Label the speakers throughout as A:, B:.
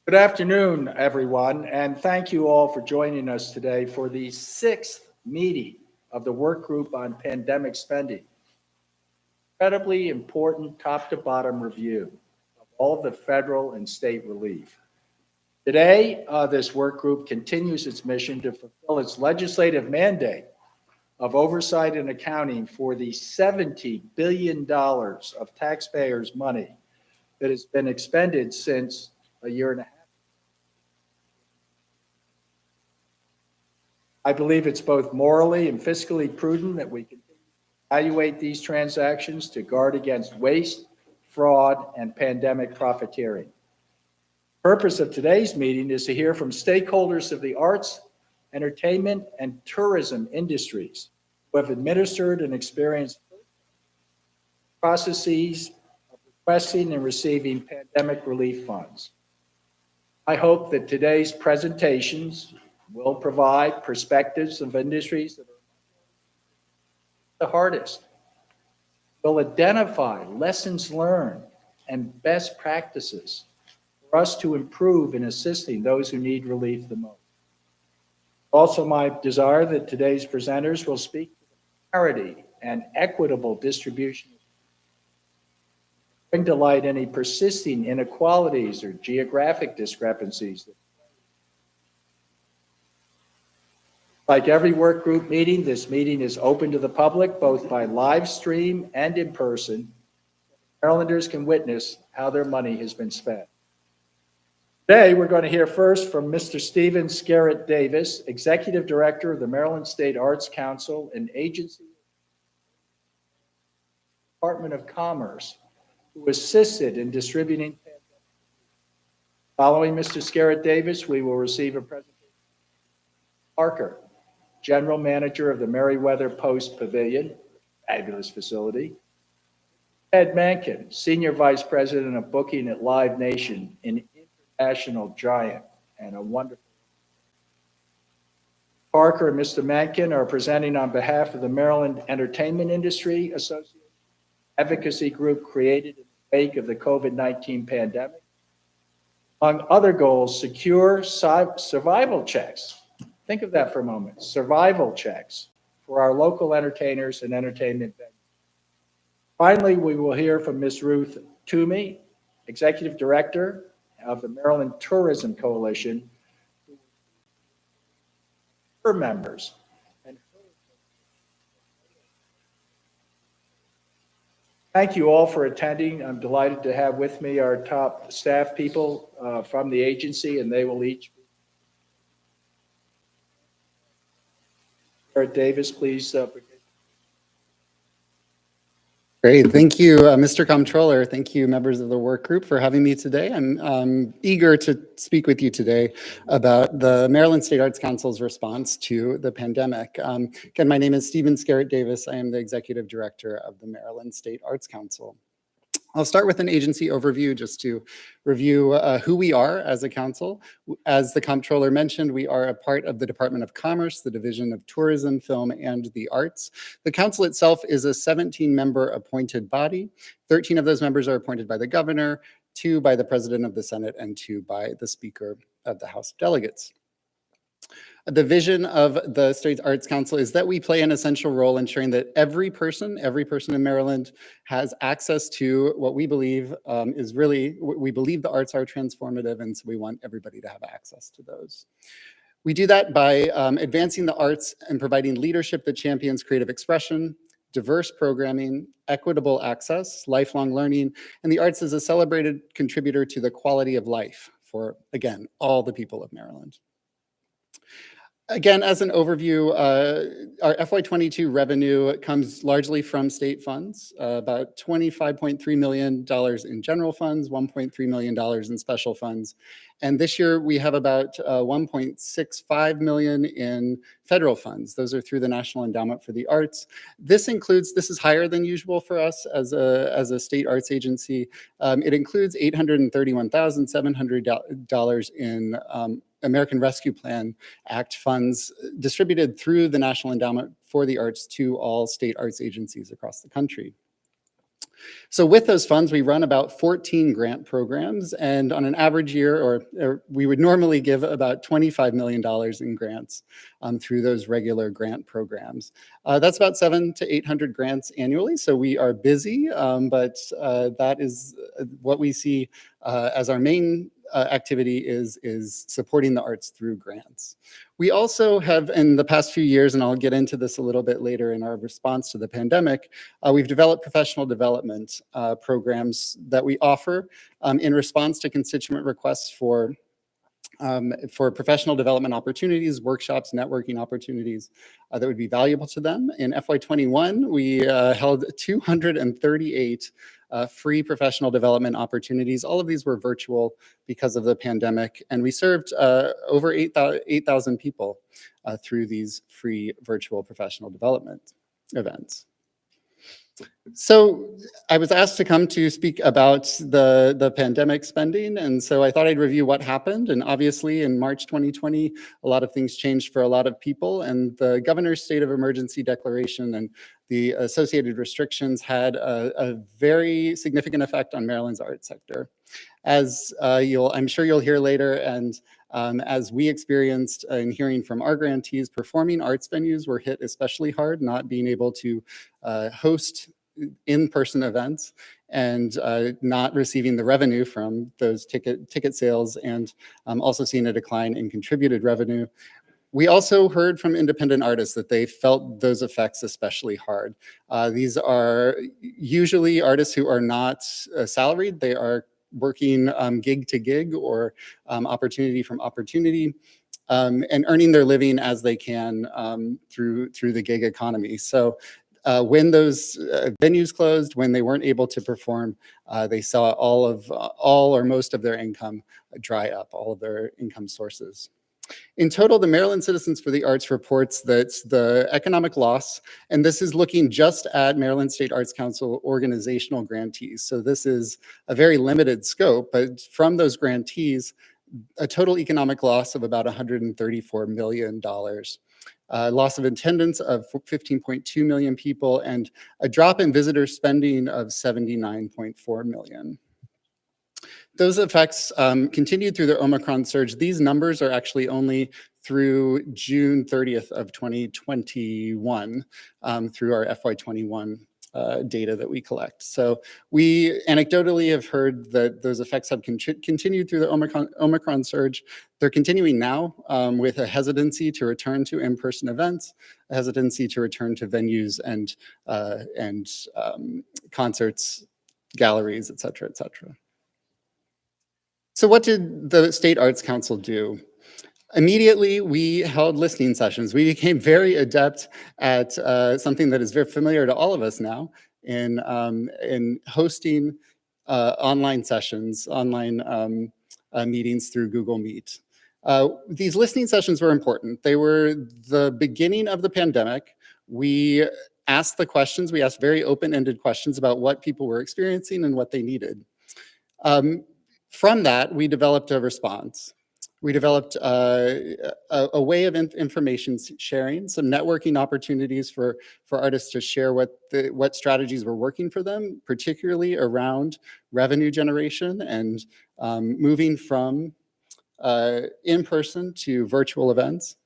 A: Good afternoon, everyone, and thank you all for joining us today for the sixth meeting of the Workgroup on Pandemic Spending. Incredibly important top to bottom review of all of the federal and state relief. Today, this work group continues its mission to fulfill its legislative mandate of oversight and accounting for the $70 billion of taxpayers' money that has been expended since a year and a half. I believe it's both morally and fiscally prudent that we continue to evaluate these transactions to guard against waste, fraud, and pandemic profiteering. The purpose of today's meeting is to hear from stakeholders of the arts, entertainment, and tourism industries who have administered and experienced processes of requesting and receiving pandemic relief funds. I hope that today's presentations will provide perspectives of industries that are the hardest, will identify lessons learned and best practices for us to improve in assisting those who need relief the most. Also, my desire that today's presenters will speak to the parity and equitable distribution, bring to light any persisting inequalities or geographic discrepancies. Like every work group meeting, this meeting is open to the public, both by live stream and in person. Marylanders can witness how their money has been spent. Today, we're going to hear first from Mr. Stephen Skerritt-Davis, Executive Director of the Maryland State Arts Council, an agency Department of Commerce, who assisted in distributing. Following Mr. Skerritt-Davis, we will receive a presentation. Parker, General Manager of the Merriweather Post Pavilion, fabulous facility. Ed Mankin, Senior Vice President of Booking at Live Nation, an international giant and a wonderful. Parker and Mr. Mankin are presenting on behalf of the Maryland Entertainment Industry Association, advocacy group created in the wake of the COVID-19 pandemic. Among other goals, secure survival checks. Think of that for a moment. Survival checks for our local entertainers and entertainment venues. Finally, we will hear from Ms. Ruth Toomey, Executive Director of the Maryland Tourism Coalition, her members. Thank you all for attending. I'm delighted to have with me our top staff people from the agency, and they will each. Davis, please.
B: Great, thank you, Mr. Comptroller. Thank you, members of the work group, for having me today. I'm eager to speak with you today about the Maryland State Arts Council's response to the pandemic. Again, my name is Stephen Skerritt-Davis. I am the Executive Director of the Maryland State Arts Council. I'll start with an agency overview just to review who we are as a council. As the Comptroller mentioned, we are a part of the Department of Commerce, the Division of Tourism, Film, and the Arts. The council itself is a 17-member appointed body. 13 of those members are appointed by the governor, 2 by the President of the Senate, and 2 by the Speaker of the House of Delegates. The vision of the State Arts Council is that we play an essential role ensuring that every person in Maryland has access to what we believe we believe the arts are transformative, and so we want everybody to have access to those. We do that by advancing the arts and providing leadership that champions creative expression, diverse programming, equitable access, lifelong learning, and the arts as a celebrated contributor to the quality of life for, again, all the people of Maryland. Again, as an overview, our FY22 revenue comes largely from state funds, about $25.3 million in general funds, $1.3 million in special funds. And this year we have about $1.65 million in federal funds. Those are through the National Endowment for the Arts. This is higher than usual for us as a state arts agency. It includes $831,700 in American Rescue Plan Act funds distributed through the National Endowment for the Arts to all state arts agencies across the country. So with those funds, we run about 14 grant programs, and on an average year, or we would normally give about $25 million in grants through those regular grant programs. That's about 700 to 800 grants annually, so we are busy, but that is what we see as our main activity is supporting the arts through grants. We also have, in the past few years, and I'll get into this a little bit later in our response to the pandemic, we've developed professional development programs that we offer in response to constituent requests for professional development opportunities, workshops, networking opportunities that would be valuable to them. In FY21, we held 238 free professional development opportunities. All of these were virtual because of the pandemic, and we served over 8,000 people through these free virtual professional development events. So I was asked to come to speak about the pandemic spending, and so I thought I'd review what happened. And obviously in March 2020, a lot of things changed for a lot of people, and the governor's state of emergency declaration and the associated restrictions had a very significant effect on Maryland's arts sector. As I'm sure you'll hear later, and as we experienced in hearing from our grantees, performing arts venues were hit especially hard, not being able to host in-person events and not receiving the revenue from those ticket sales, and also seeing a decline in contributed revenue. We also heard from independent artists that they felt those effects especially hard. These are usually artists who are not salaried. They are working gig to gig or opportunity from opportunity, and earning their living as they can through the gig economy. So when those venues closed, when they weren't able to perform, they saw all or most of their income dry up, all of their income sources. In total, the Maryland Citizens for the Arts reports that the economic loss, and this is looking just at Maryland State Arts Council organizational grantees, so this is a very limited scope, but from those grantees, a total economic loss of about $134 million. Loss of attendance of 15.2 million people, and a drop in visitor spending of 79.4 million. Those effects continued through the Omicron surge. These numbers are actually only through June 30th of 2021 through our FY21 data that we collect. So we anecdotally have heard that those effects have continued through the Omicron surge. They're continuing now with a hesitancy to return to in-person events, a hesitancy to return to venues and concerts, galleries, et cetera, et cetera. So what did the State Arts Council do? Immediately, we held listening sessions. We became very adept at something that is very familiar to all of us now in hosting online sessions, online meetings through Google Meet. These listening sessions were important. They were the beginning of the pandemic. We asked the questions. We asked very open-ended questions about what people were experiencing and what they needed. From that, we developed a response. We developed a way of information sharing, some networking opportunities for artists to share what strategies were working for them, particularly around revenue generation and moving from in-person to virtual events.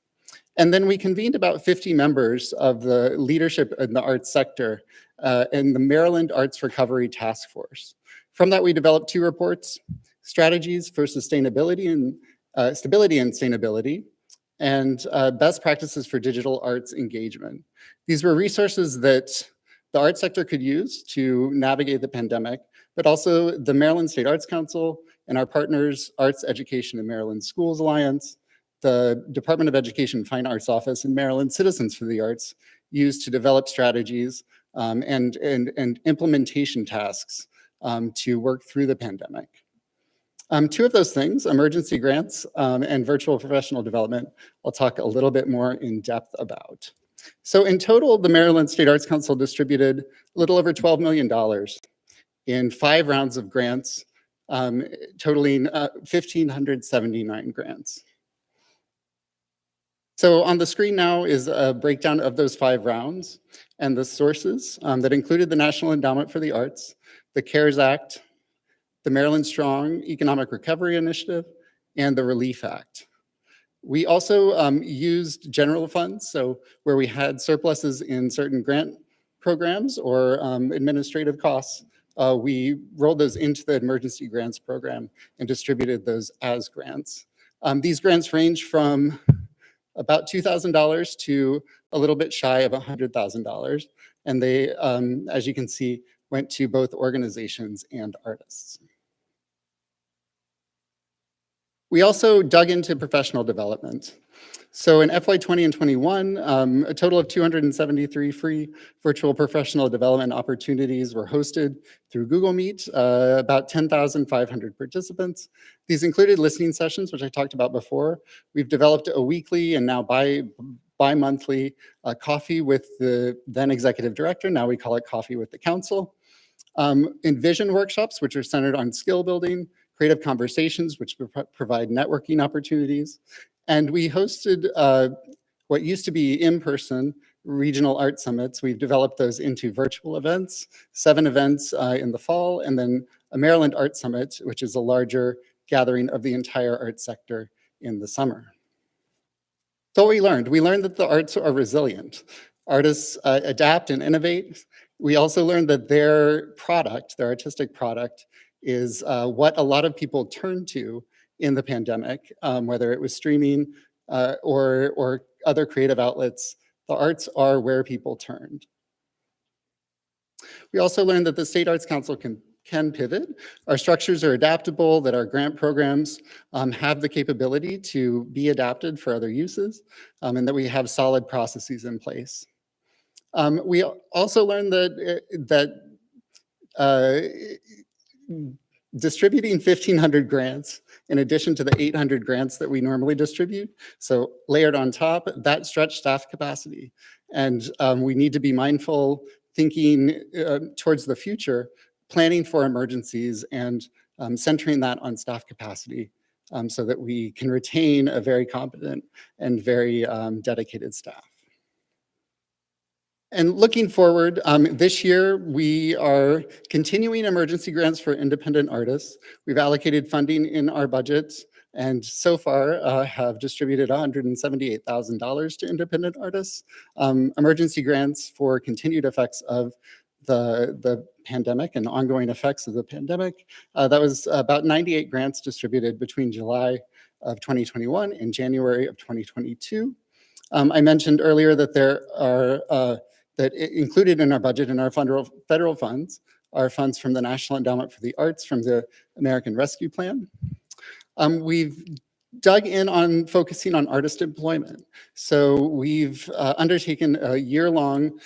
B: And then we convened about 50 members of the leadership in the arts sector in the Maryland Arts Recovery Task Force. From that, we developed 2 reports: strategies for sustainability and stability and sustainability, and best practices for digital arts engagement. These were resources that the arts sector could use to navigate the pandemic, but also the Maryland State Arts Council and our partners, Arts Education and Maryland Schools Alliance, the Department of Education Fine Arts Office, and Maryland Citizens for the Arts used to develop strategies and implementation tasks to work through the pandemic. 2 of those things, emergency grants and virtual professional development, I'll talk a little bit more in depth about. So in total, the Maryland State Arts Council distributed a little over $12 million in 5 rounds of grants, totaling 1,579 grants. So on the screen now is a breakdown of those 5 rounds and the sources that included the National Endowment for the Arts, the CARES Act, the Maryland Strong Economic Recovery Initiative, and the Relief Act. We also used general funds, so where we had surpluses in certain grant programs or administrative costs, we rolled those into the emergency grants program and distributed those as grants. These grants range from about $2,000 to a little bit shy of $100,000. And they, as you can see, went to both organizations and artists. We also dug into professional development. So in FY20 and 21, a total of 273 free virtual professional development opportunities were hosted through Google Meet, about 10,500 participants. These included listening sessions, which I talked about before. We've developed a weekly and now bi-monthly coffee with the then executive director. Now we call it coffee with the council. Envision workshops, which are centered on skill building, creative conversations, which provide networking opportunities. And we hosted what used to be in-person regional art summits. We've developed those into virtual events, 7 events in the fall, and then a Maryland Art Summit, which is a larger gathering of the entire art sector in the summer. So what we learned that the arts are resilient. Artists adapt and innovate. We also learned that their product, their artistic product, is what a lot of people turned to in the pandemic, whether it was streaming or other creative outlets. The arts are where people turned. We also learned that the State Arts Council can pivot. Our structures are adaptable, that our grant programs have the capability to be adapted for other uses, and that we have solid processes in place. We also learned that distributing 1,500 grants in addition to the 800 grants that we normally distribute, so layered on top, that stretched staff capacity. And we need to be mindful, thinking towards the future, planning for emergencies and centering that on staff capacity so that we can retain a very competent and very dedicated staff. And looking forward, this year we are continuing emergency grants for independent artists. We've allocated funding in our budgets and so far have distributed $178,000 to independent artists. Emergency grants for continued effects of the pandemic and ongoing effects of the pandemic. That was about 98 grants distributed between July of 2021 and January of 2022. I mentioned earlier that there are that included in our budget and our federal funds are funds from the National Endowment for the Arts, from the American Rescue Plan. We've dug in on focusing on artist employment. So we've undertaken a year-long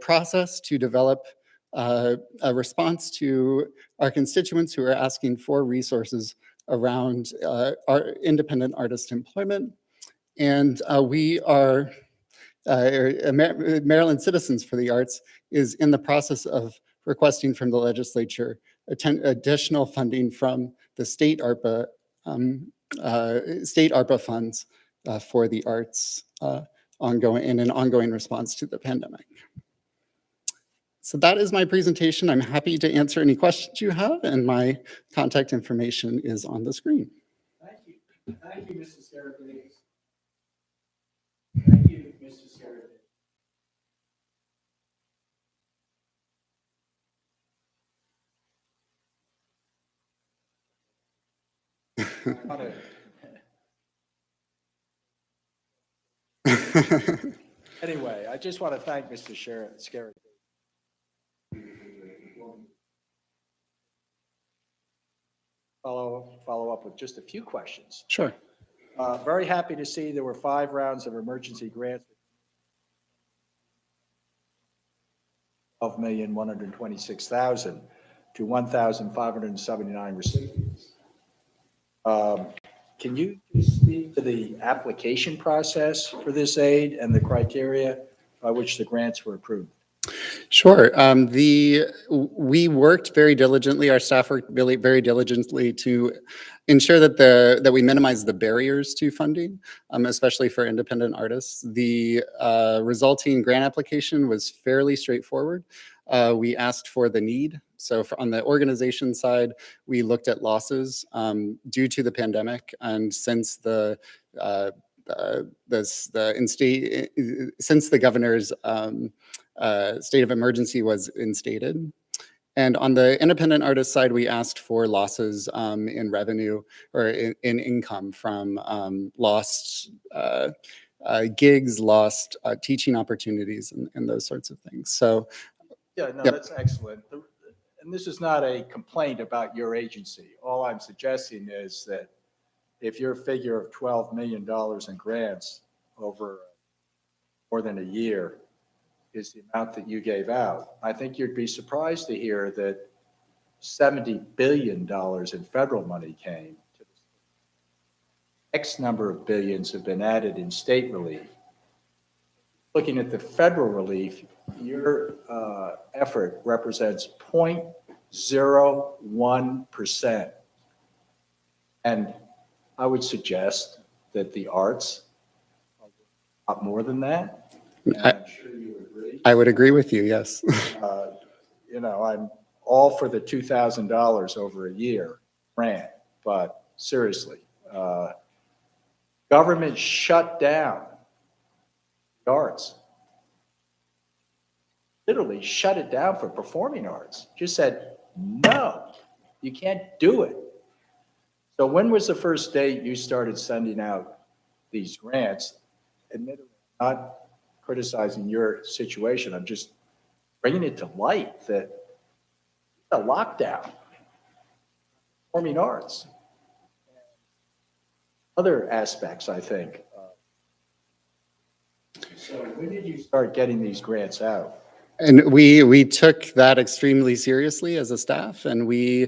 B: process to develop a response to our constituents who are asking for resources around our independent artist employment. And we are Maryland Citizens for the Arts is in the process of requesting from the legislature additional funding from the state ARPA funds for the arts in an ongoing response to the pandemic. So that is my presentation. I'm happy to answer any questions you have, and my contact information is on the screen.
A: Thank you. Thank you, Mrs. Skerritt-Davis. Thank you, Mr. Skerritt. Anyway, I just want to thank Mr. Skerritt. Follow up with just a few questions.
B: Sure.
A: Very happy to see there were 5 rounds of emergency grants. $12,126,000 to 1,579 recipients. Can you speak to the application process for this aid and the criteria by which the grants were approved?
B: Sure. We worked very diligently, our staff worked really very diligently to ensure that we minimize the barriers to funding, especially for independent artists. The resulting grant application was fairly straightforward. We asked for the need. So on the organization side, we looked at losses due to the pandemic, and since the since the governor's state of emergency was instated. And on the independent artist side, we asked for losses in revenue or in income from lost gigs, lost teaching opportunities, and those sorts of things. So,
A: Yeah, no,
B: yep.
A: that's excellent. And this is not a complaint about your agency. All I'm suggesting is that if your figure of $12 million in grants over more than a year is the amount that you gave out, I think you'd be surprised to hear that $70 billion in federal money came. X number of billions have been added in state relief. Looking at the federal relief, your effort represents 0.01%. And I would suggest that the arts are a lot more than that. I'm sure you agree.
B: I would agree with you, yes.
A: I'm all for the $2,000 over a year grant, but seriously, government shut down the arts. Literally shut it down for performing arts. Just said, no, you can't do it. So when was the first date you started sending out these grants? Admittedly, I'm not criticizing your situation. I'm just bringing it to light that a lockdown, performing arts, other aspects, I think. So when did you start getting these grants out?
B: And we took that extremely seriously as a staff, and we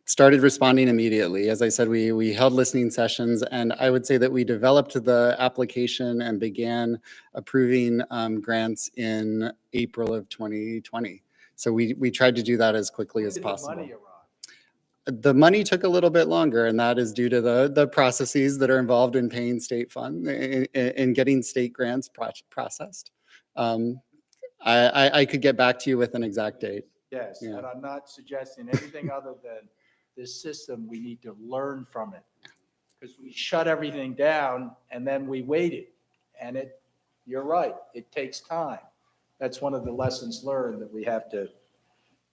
B: started responding immediately. As I said, we held listening sessions, and I would say that we developed the application and began approving grants in April of 2020. So we tried to do that as quickly as possible.
A: Money arrive?
B: The money took a little bit longer, and that is due to the processes that are involved in paying state fund, in getting state grants processed. I could get back to you with an exact date.
A: Yes,
B: Yeah.
A: and I'm not suggesting anything other than this system, we need to learn from it. Because we shut everything down and then we waited. And you're right, it takes time. That's one of the lessons learned that we have to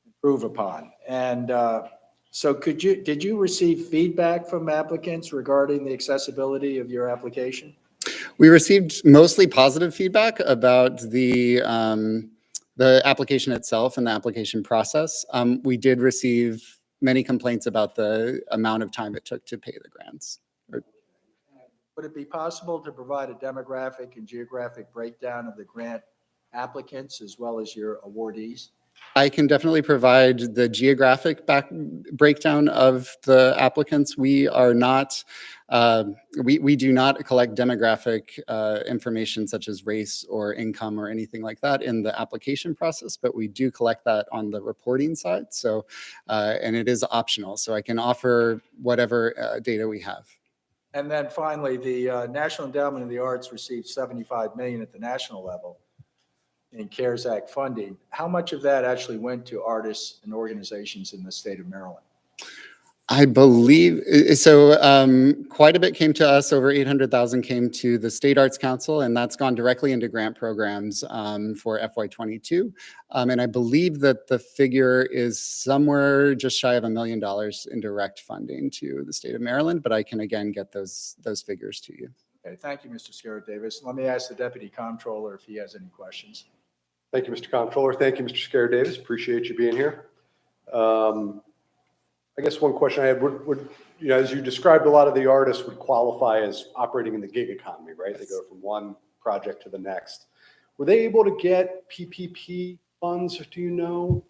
A: improve upon. And so did you receive feedback from applicants regarding the accessibility of your application?
B: We received mostly positive feedback about the application itself and the application process. We did receive many complaints about the amount of time it took to pay the grants.
A: Would it be possible to provide a demographic and geographic breakdown of the grant applicants as well as your awardees?
B: I can definitely provide the geographic breakdown of the applicants. We are not, we do not collect demographic information such as race or income or anything like that in the application process, but we do collect that on the reporting side. So, and it is optional. So I can offer whatever data we have.
A: And then finally, the National Endowment of the Arts received $75 million at the national level in CARES Act funding. How much of that actually went to artists and organizations in the state of Maryland?
B: I believe so. Quite a bit came to us. Over 800,000 came to the State Arts Council, and that's gone directly into grant programs for FY22. And I believe that the figure is somewhere just shy of $1 million in direct funding to the state of Maryland. But I can again get those figures to you.
A: Okay, thank you, Mr. Skerritt-Davis. Let me ask the Deputy Comptroller if he has any questions.
C: Thank you, Mr. Comptroller. Thank you, Mr. Skerritt-Davis. Appreciate you being here. I guess one question I had, would as you described, a lot of the artists would qualify as operating in the gig economy, right? They go from one project to the next. Were they able to get PPP funds? Do you know?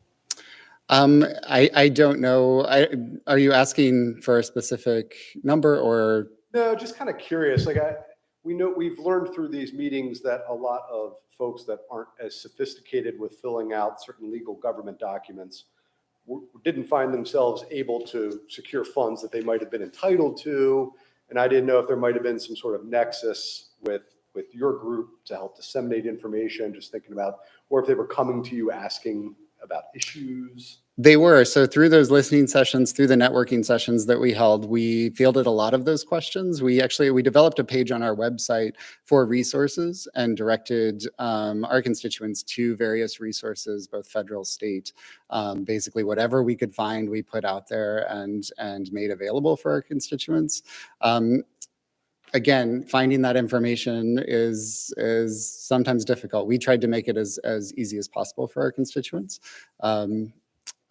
B: I don't know. Are you asking for a specific number or?
C: No, just kind of curious. Like, we've learned through these meetings that a lot of folks that aren't as sophisticated with filling out certain legal government documents didn't find themselves able to secure funds that they might have been entitled to. And I didn't know if there might have been some sort of nexus with your group to help disseminate information, just thinking about, or if they were coming to you asking about issues.
B: They were. So through those listening sessions, through the networking sessions that we held, we fielded a lot of those questions. We developed a page on our website for resources and directed our constituents to various resources, both federal, state. Basically, whatever we could find, we put out there and made available for our constituents. Again, finding that information is sometimes difficult. We tried to make it as easy as possible for our constituents.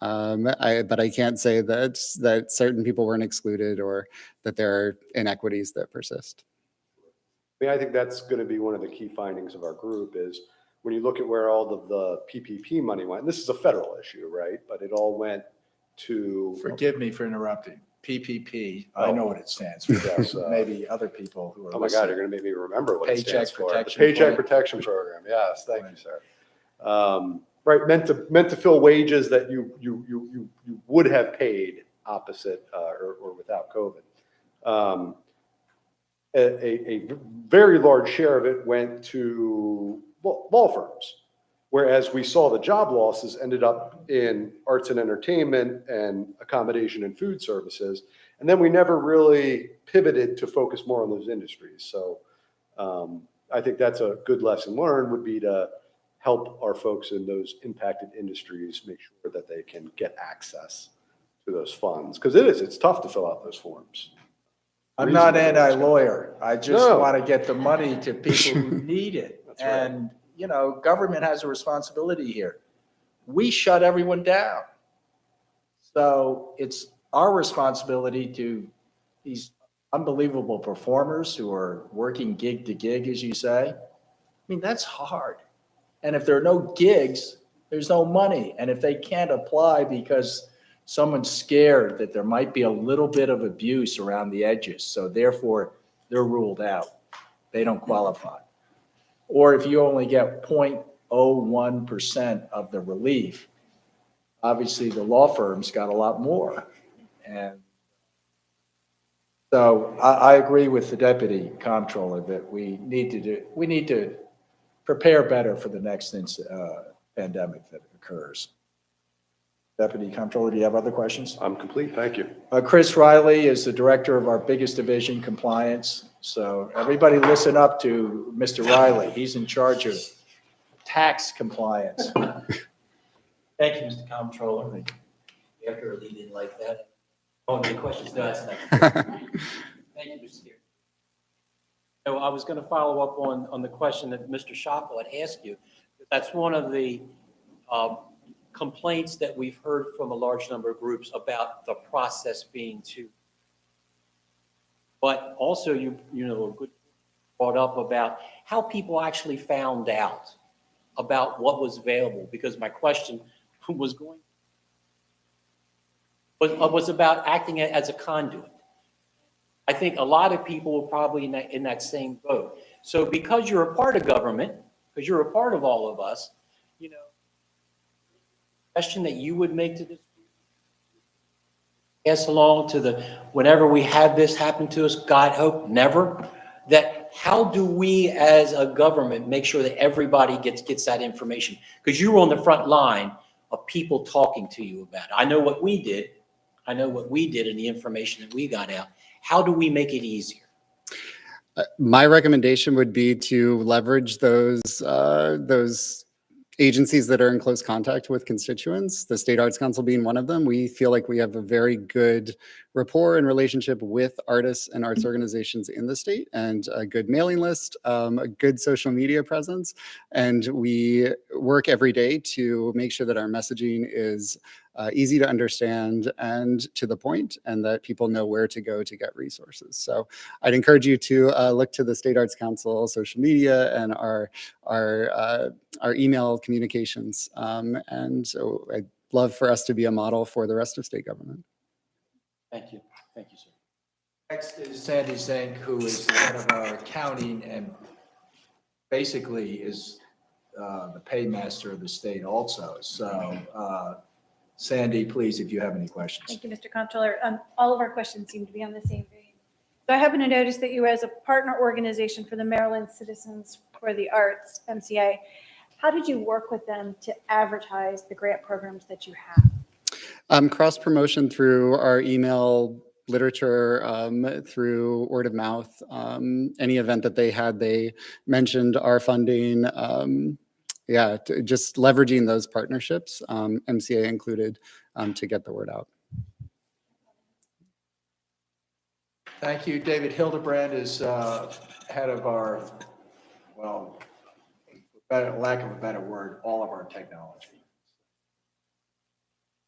B: But I can't say that certain people weren't excluded or that there are inequities that persist.
C: I mean, I think that's going to be one of the key findings of our group is when you look at where all of the PPP money went, and this is a federal issue, right? But it all went to...
A: Forgive me for interrupting. PPP, I know what it stands for.
C: Yes,
A: Maybe other people who are
C: oh my God, you're going to make me remember what it
A: Paycheck
C: stands for. The
A: Protection
C: Paycheck
A: Plan.
C: Protection Program. Yes, thank you, sir. Right, meant to fill wages that you would have paid opposite or without COVID. A very large share of it went to law firms, whereas we saw the job losses ended up in arts and entertainment and accommodation and food services, and then we never really pivoted to focus more on those industries. So I think that's a good lesson learned, would be to help our folks in those impacted industries make sure that they can get access to those funds. Because it's tough to fill out those forms.
A: I'm not anti-lawyer. I just
C: No.
A: want to get the money to people who need it.
C: That's right.
A: And, you know, government has a responsibility here. We shut everyone down. So it's our responsibility to these unbelievable performers who are working gig to gig, as you say. I mean, that's hard. And if there are no gigs, there's no money. And if they can't apply because someone's scared that there might be a little bit of abuse around the edges, so therefore they're ruled out, they don't qualify. Or if you only get 0.01% of the relief, obviously the law firms got a lot more. And so I agree with the deputy comptroller that we need to prepare better for the next pandemic that occurs. Deputy Comptroller, do you have other questions?
C: I'm complete, thank you.
A: Chris Riley is the director of our biggest division, compliance. So everybody listen up to Mr. Riley. He's in charge of tax compliance.
D: Thank you, Mr. Comptroller. After a lead-in like that. Oh, any questions? No, that's not. Thank you, Mr. Chair. So I was going to follow up on the question that Mr. Schockel had asked you. That's one of the complaints that we've heard from a large number of groups about the process being too. But also, you brought up about how people actually found out about what was available, because my question was about acting as a conduit. I think a lot of people were probably in that same boat. So because you're a part of government, because you're a part of all of us, question that you would make to this, pass along to whenever we have this happen to us, God hope never, that how do we as a government make sure that everybody gets that information? Because you were on the front line of people talking to you about it. I know what we did and the information that we got out. How do we make it easier?
B: My recommendation would be to leverage those agencies that are in close contact with constituents, the State Arts Council being one of them. We feel like we have a very good rapport and relationship with artists and arts organizations in the state, and a good mailing list, a good social media presence. And we work every day to make sure that our messaging is easy to understand and to the point, and that people know where to go to get resources. So I'd encourage you to look to the State Arts Council social media and our email communications. And so I'd love for us to be a model for the rest of state government.
D: Thank you. Thank you, sir.
A: Next is Sandy Zink, who is the head of our accounting and basically is the paymaster of the state also. So Sandy, please, if you have any questions.
E: Thank you, Mr. Comptroller. All of our questions seem to be on the same vein. So I happen to notice that you, as a partner organization for the Maryland Citizens for the Arts, MCA, how did you work with them to advertise the grant programs that you have?
B: Cross promotion through our email literature, through word of mouth. Any event that they had, they mentioned our funding. Just leveraging those partnerships, MCA included, to get the word out.
A: Thank you. David Hildebrand is head of our, well, lack of a better word, all of our technology.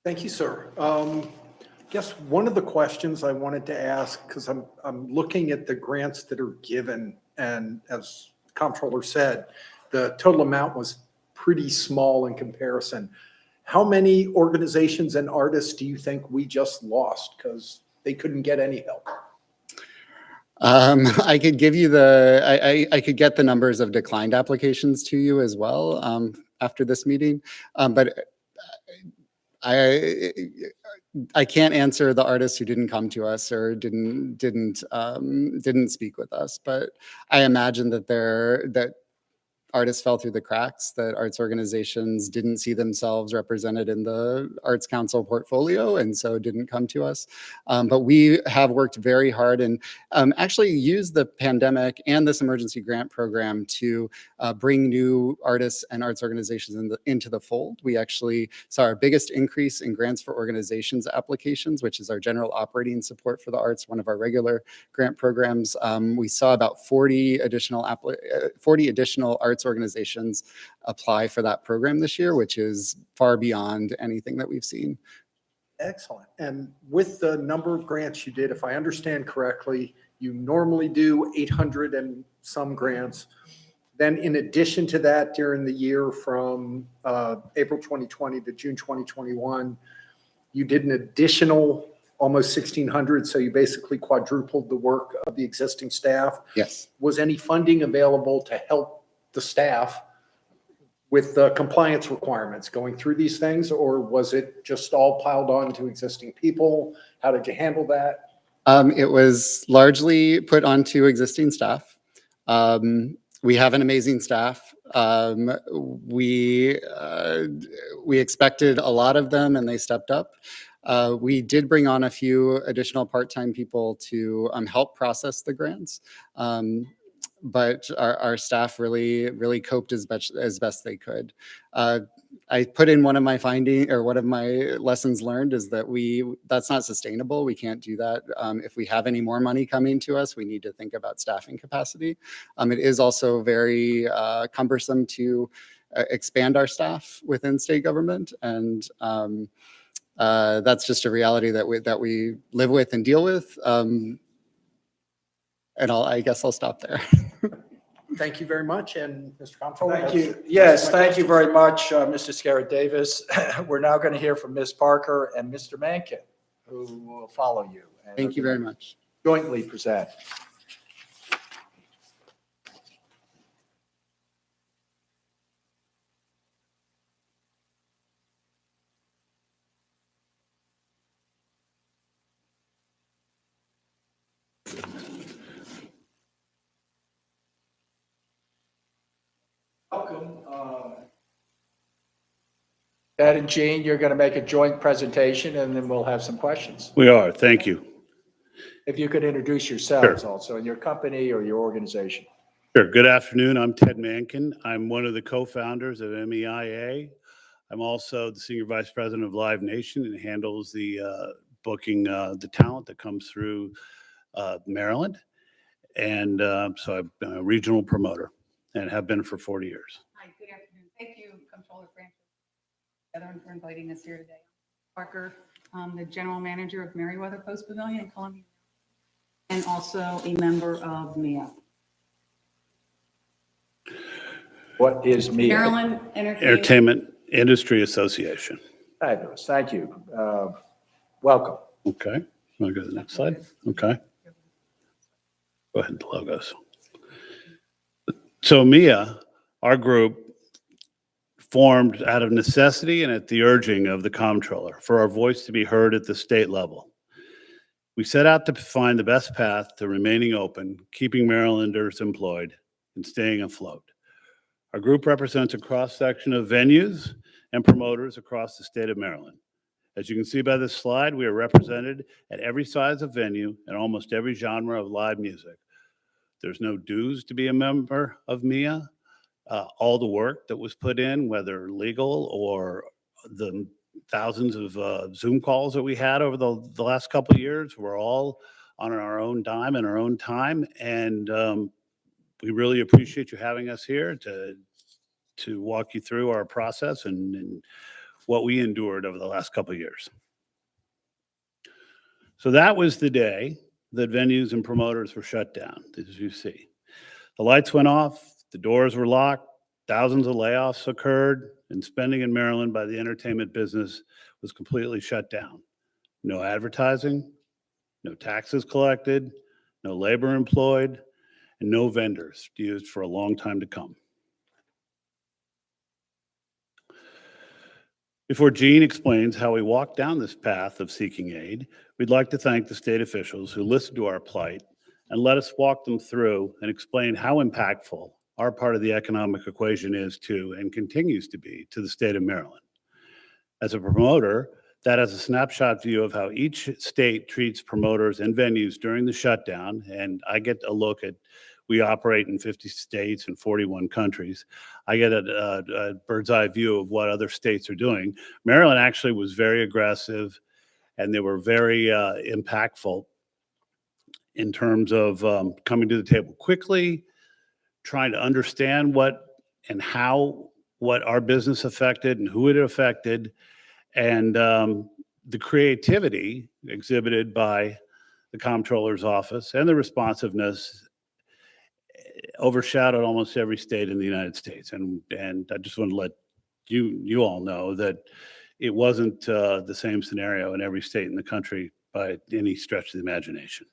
F: Thank you, sir. Guess one of the questions I wanted to ask, because I'm looking at the grants that are given, and as the Comptroller said, the total amount was pretty small in comparison. How many organizations and artists do you think we just lost because they couldn't get any help?
B: I could give you I could get the numbers of declined applications to you as well after this meeting, but I can't answer the artists who didn't come to us or didn't speak with us. But I imagine that artists fell through the cracks, that arts organizations didn't see themselves represented in the Arts Council portfolio and so didn't come to us. But we have worked very hard and actually used the pandemic and this emergency grant program to bring new artists and arts organizations into the fold. We actually saw our biggest increase in grants for organizations applications, which is our general operating support for the arts, one of our regular grant programs. We saw about 40 additional arts organizations apply for that program this year, which is far beyond anything that we've seen.
F: Excellent. And with the number of grants you did, if I understand correctly, you normally do 800 and some grants. Then in addition to that, during the year from April 2020 to June 2021, you did an additional almost 1,600. So you basically quadrupled the work of the existing staff.
B: Yes.
F: Was any funding available to help the staff with the compliance requirements going through these things, or was it just all piled on to existing people? How did you handle that?
B: It was largely put onto existing staff. We have an amazing staff. We expected a lot of them, and they stepped up. We did bring on a few additional part-time people to help process the grants. But our staff really coped as best they could. I put in one of my lessons learned is that that's not sustainable. We can't do that. If we have any more money coming to us, we need to think about staffing capacity. It is also very cumbersome to expand our staff within state government, and that's just a reality that we live with and deal with. And I guess I'll stop there.
F: Thank you very much. And Mr. Comptroller.
A: Thank you. Yes, thank you very much, Mr. Skerritt-Davis. We're now going to hear from Ms. Parker and Mr. Mankin, who will follow you. And
B: Thank you very much.
A: jointly present. Welcome. Ed and Jean, you're going to make a joint presentation, and then we'll have some questions.
G: We are, thank you.
A: If you could introduce yourselves also, and your company or your organization.
G: Sure, good afternoon, I'm Ted Mankin. I'm one of the co-founders of MEIA. I'm also the Senior Vice President of Live Nation and handles the booking the talent that comes through Maryland. And so I've been a regional promoter and have been for 40 years.
H: Hi, good afternoon. Thank you, Comptroller Francis, for inviting us here today. Parker, the General Manager of Merriweather Post Pavilion in Columbia, and also a member of MEA.
A: What is MEA?
H: Maryland
G: Entertainment Industry Association.
A: Fabulous, thank you. Welcome.
G: Okay, want to go to the next slide? Okay. Go ahead, the logos. So MIA, our group, formed out of necessity and at the urging of the Comptroller for our voice to be heard at the state level. We set out to find the best path to remaining open, keeping Marylanders employed, and staying afloat. Our group represents a cross-section of venues and promoters across the state of Maryland. As you can see by this slide, we are represented at every size of venue and almost every genre of live music. There's no dues to be a member of MIA. All the work that was put in, whether legal or the thousands of Zoom calls that we had over the last couple of years, were all on our own dime and our own time. And we really appreciate you having us here to walk you through our process and what we endured over the last couple of years. So that was the day that venues and promoters were shut down, as you see. The lights went off, the doors were locked, thousands of layoffs occurred, and spending in Maryland by the entertainment business was completely shut down. No advertising, no taxes collected, no labor employed, and no vendors used for a long time to come. Before Gene explains how we walked down this path of seeking aid, we'd like to thank the state officials who listened to our plight and let us walk them through and explain how impactful our part of the economic equation is to and continues to be to the state of Maryland. As a promoter, that has a snapshot view of how each state treats promoters and venues during the shutdown, and I get a look at, we operate in 50 states and 41 countries. I get a bird's eye view of what other states are doing. Maryland actually was very aggressive, and they were very impactful in terms of coming to the table quickly, trying to understand what our business affected and who it affected, and the creativity exhibited by the Comptroller's office and the responsiveness overshadowed almost every state in the United States. And I just want to let you all know that it wasn't the same scenario in every state in the country by any stretch of the imagination.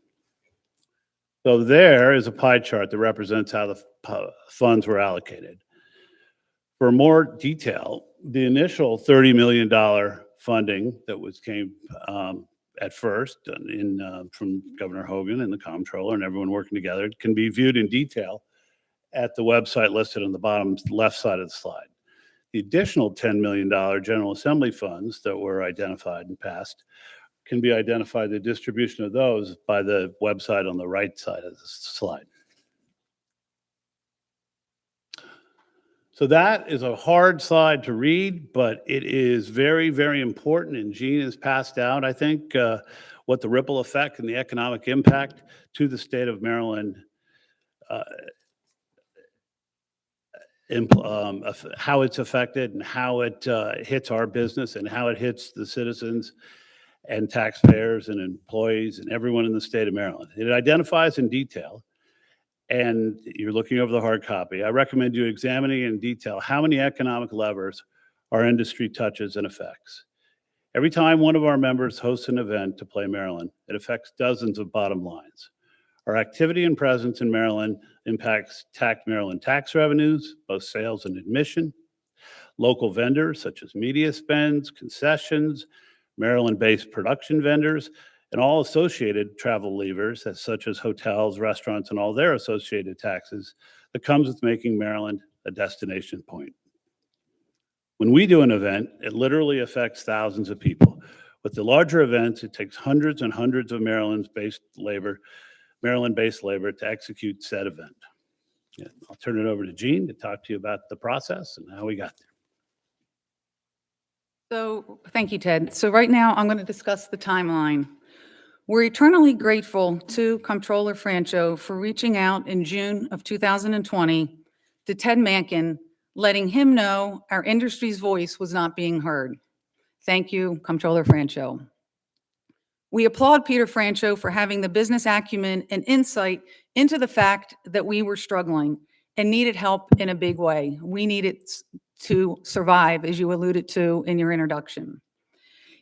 G: So there is a pie chart that represents how the funds were allocated. For more detail, the initial $30 million funding that came at first from Governor Hogan and the Comptroller and everyone working together can be viewed in detail at the website listed on the bottom left side of the slide. The additional $10 million General Assembly funds that were identified and passed can be identified, the distribution of those, by the website on the right side of the slide. So that is a hard slide to read, but it is very, very important, and Gene has passed out, I think, what the ripple effect and the economic impact to the state of Maryland, how it's affected and how it hits our business and how it hits the citizens and taxpayers and employees and everyone in the state of Maryland. It identifies in detail, and you're looking over the hard copy. I recommend you examining in detail how many economic levers our industry touches and affects. Every time one of our members hosts an event to play Maryland, it affects dozens of bottom lines. Our activity and presence in Maryland impacts Maryland tax revenues, both sales and admission, local vendors such as media spends, concessions, Maryland-based production vendors, and all associated travel levers, such as hotels, restaurants, and all their associated taxes that comes with making Maryland a destination point. When we do an event, it literally affects thousands of people. With the larger events, it takes hundreds and hundreds of Maryland-based labor to execute said event. Yeah, I'll turn it over to Gene to talk to you about the process and how we got there.
H: So thank you, Ted. So right now I'm going to discuss the timeline. We're eternally grateful to Comptroller Francho for reaching out in June of 2020 to Ted Mankin, letting him know our industry's voice was not being heard. Thank you, Comptroller Francho. We applaud Peter Francho for having the business acumen and insight into the fact that we were struggling and needed help in a big way. We needed to survive, as you alluded to in your introduction.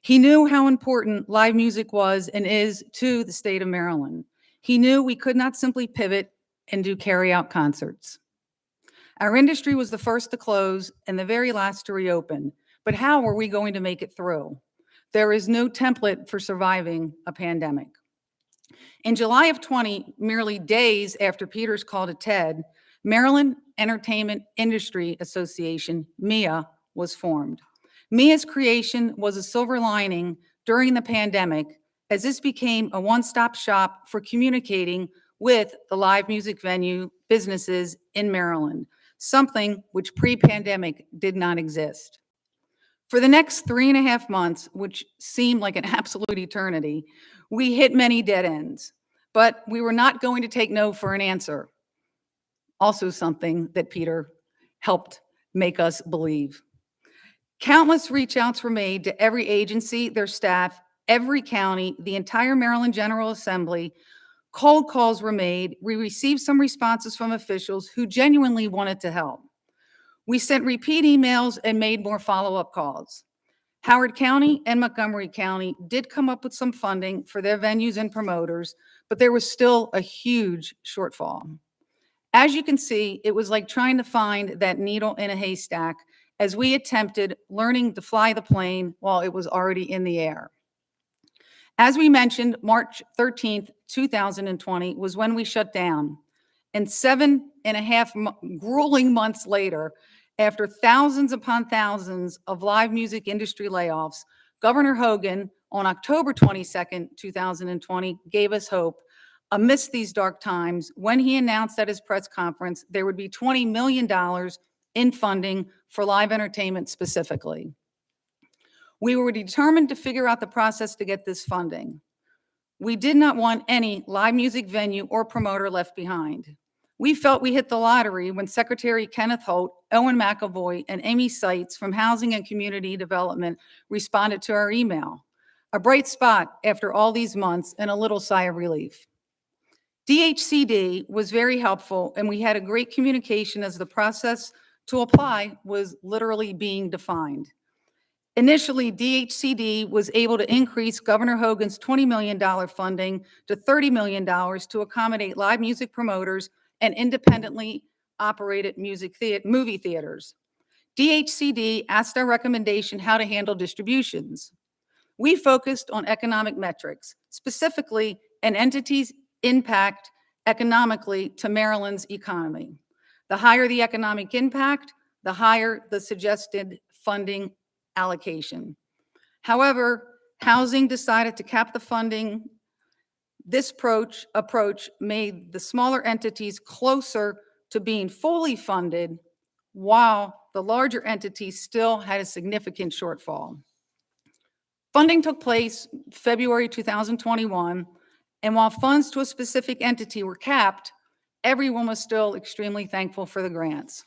H: He knew how important live music was and is to the state of Maryland. He knew we could not simply pivot and do carry-out concerts. Our industry was the first to close and the very last to reopen, but how were we going to make it through? There is no template for surviving a pandemic. In July of 20, merely days after Peter's call to Ted, Maryland Entertainment Industry Association, MEA, was formed. MEA's creation was a silver lining during the pandemic, as this became a one-stop shop for communicating with the live music venue businesses in Maryland, something which pre-pandemic did not exist. For the next 3.5 months, which seemed like an absolute eternity, we hit many dead ends, but we were not going to take no for an answer. Also something that Peter helped make us believe. Countless reach outs were made to every agency, their staff, every county, the entire Maryland General Assembly. Cold calls were made. We received some responses from officials who genuinely wanted to help. We sent repeat emails and made more follow-up calls. Howard County and Montgomery County did come up with some funding for their venues and promoters, but there was still a huge shortfall. As you can see, it was like trying to find that needle in a haystack as we attempted learning to fly the plane while it was already in the air. As we mentioned, March 13th, 2020 was when we shut down. And 7.5 grueling months later, after thousands upon thousands of live music industry layoffs, Governor Hogan on October 22nd, 2020 gave us hope amidst these dark times when he announced at his press conference there would be $20 million in funding for live entertainment specifically. We were determined to figure out the process to get this funding. We did not want any live music venue or promoter left behind. We felt we hit the lottery when Secretary Kenneth Holt, Owen McAvoy, and Amy Seitz from Housing and Community Development responded to our email. A bright spot after all these months and a little sigh of relief. DHCD was very helpful, and we had a great communication as the process to apply was literally being defined. Initially, DHCD was able to increase Governor Hogan's $20 million funding to $30 million to accommodate live music promoters and independently operated movie theaters. DHCD asked our recommendation how to handle distributions. We focused on economic metrics, specifically an entity's impact economically to Maryland's economy. The higher the economic impact, the higher the suggested funding allocation. However, Housing decided to cap the funding. This approach made the smaller entities closer to being fully funded, while the larger entities still had a significant shortfall. Funding took place February 2021, and while funds to a specific entity were capped, everyone was still extremely thankful for the grants.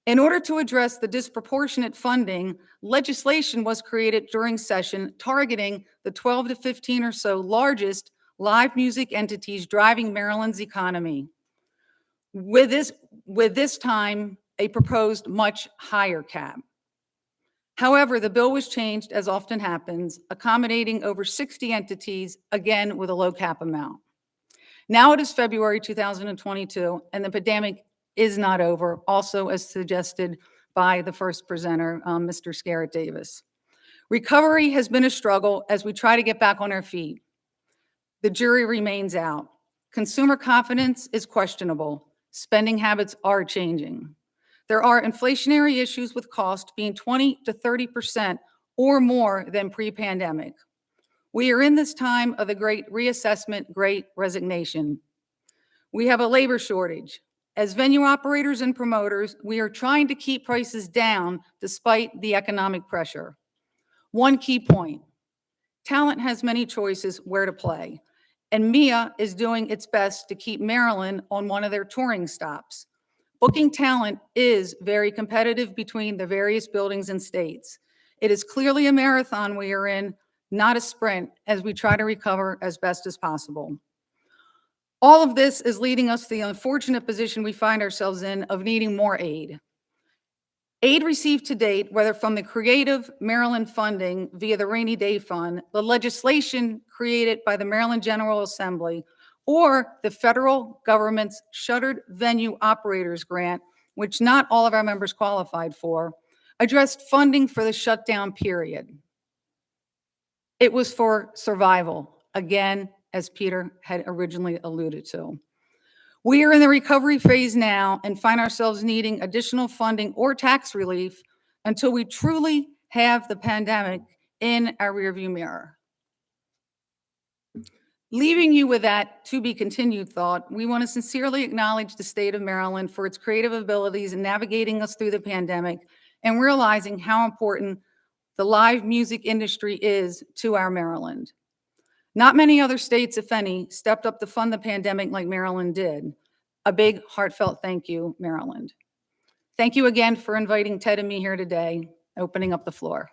H: In order to address the disproportionate funding, legislation was created during session targeting the 12 to 15 or so largest live music entities driving Maryland's economy. With this time, a proposed much higher cap. However, the bill was changed, as often happens, accommodating over 60 entities, again with a low cap amount. Now it is February 2022, and the pandemic is not over, also as suggested by the first presenter, Mr. Skerritt-Davis. Recovery has been a struggle as we try to get back on our feet. The jury remains out. Consumer confidence is questionable. Spending habits are changing. There are inflationary issues with cost being 20 to 30% or more than pre-pandemic. We are in this time of the great reassessment, great resignation. We have a labor shortage. As venue operators and promoters, we are trying to keep prices down despite the economic pressure. One key point, talent has many choices where to play, and MEA is doing its best to keep Maryland on one of their touring stops. Booking talent is very competitive between the various buildings and states. It is clearly a marathon we are in, not a sprint, as we try to recover as best as possible. All of this is leading us to the unfortunate position we find ourselves in of needing more aid. Aid received to date, whether from the Creative Maryland funding via the Rainy Day Fund, the legislation created by the Maryland General Assembly, or the federal government's Shuttered Venue Operators Grant, which not all of our members qualified for, addressed funding for the shutdown period. It was for survival, again, as Peter had originally alluded to. We are in the recovery phase now and find ourselves needing additional funding or tax relief until we truly have the pandemic in our rearview mirror. Leaving you with that to be continued thought, we want to sincerely acknowledge the state of Maryland for its creative abilities in navigating us through the pandemic and realizing how important the live music industry is to our Maryland. Not many other states, if any, stepped up to fund the pandemic like Maryland did. A big heartfelt thank you, Maryland. Thank you again for inviting Ted and me here today, opening up the floor.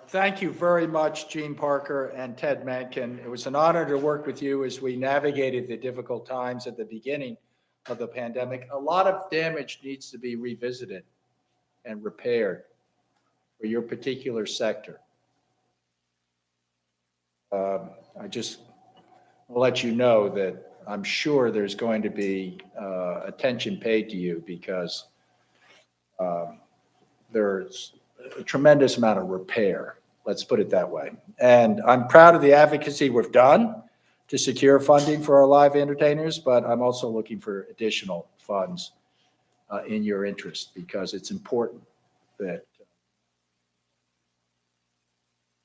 A: Thank you very much, Gene Parker and Ted Mankin. It was an honor to work with you as we navigated the difficult times at the beginning of the pandemic. A lot of damage needs to be revisited and repaired for your particular sector. I just will let you know that I'm sure there's going to be attention paid to you because there's a tremendous amount of repair, let's put it that way. And I'm proud of the advocacy we've done to secure funding for our live entertainers, but I'm also looking for additional funds in your interest because it's important that.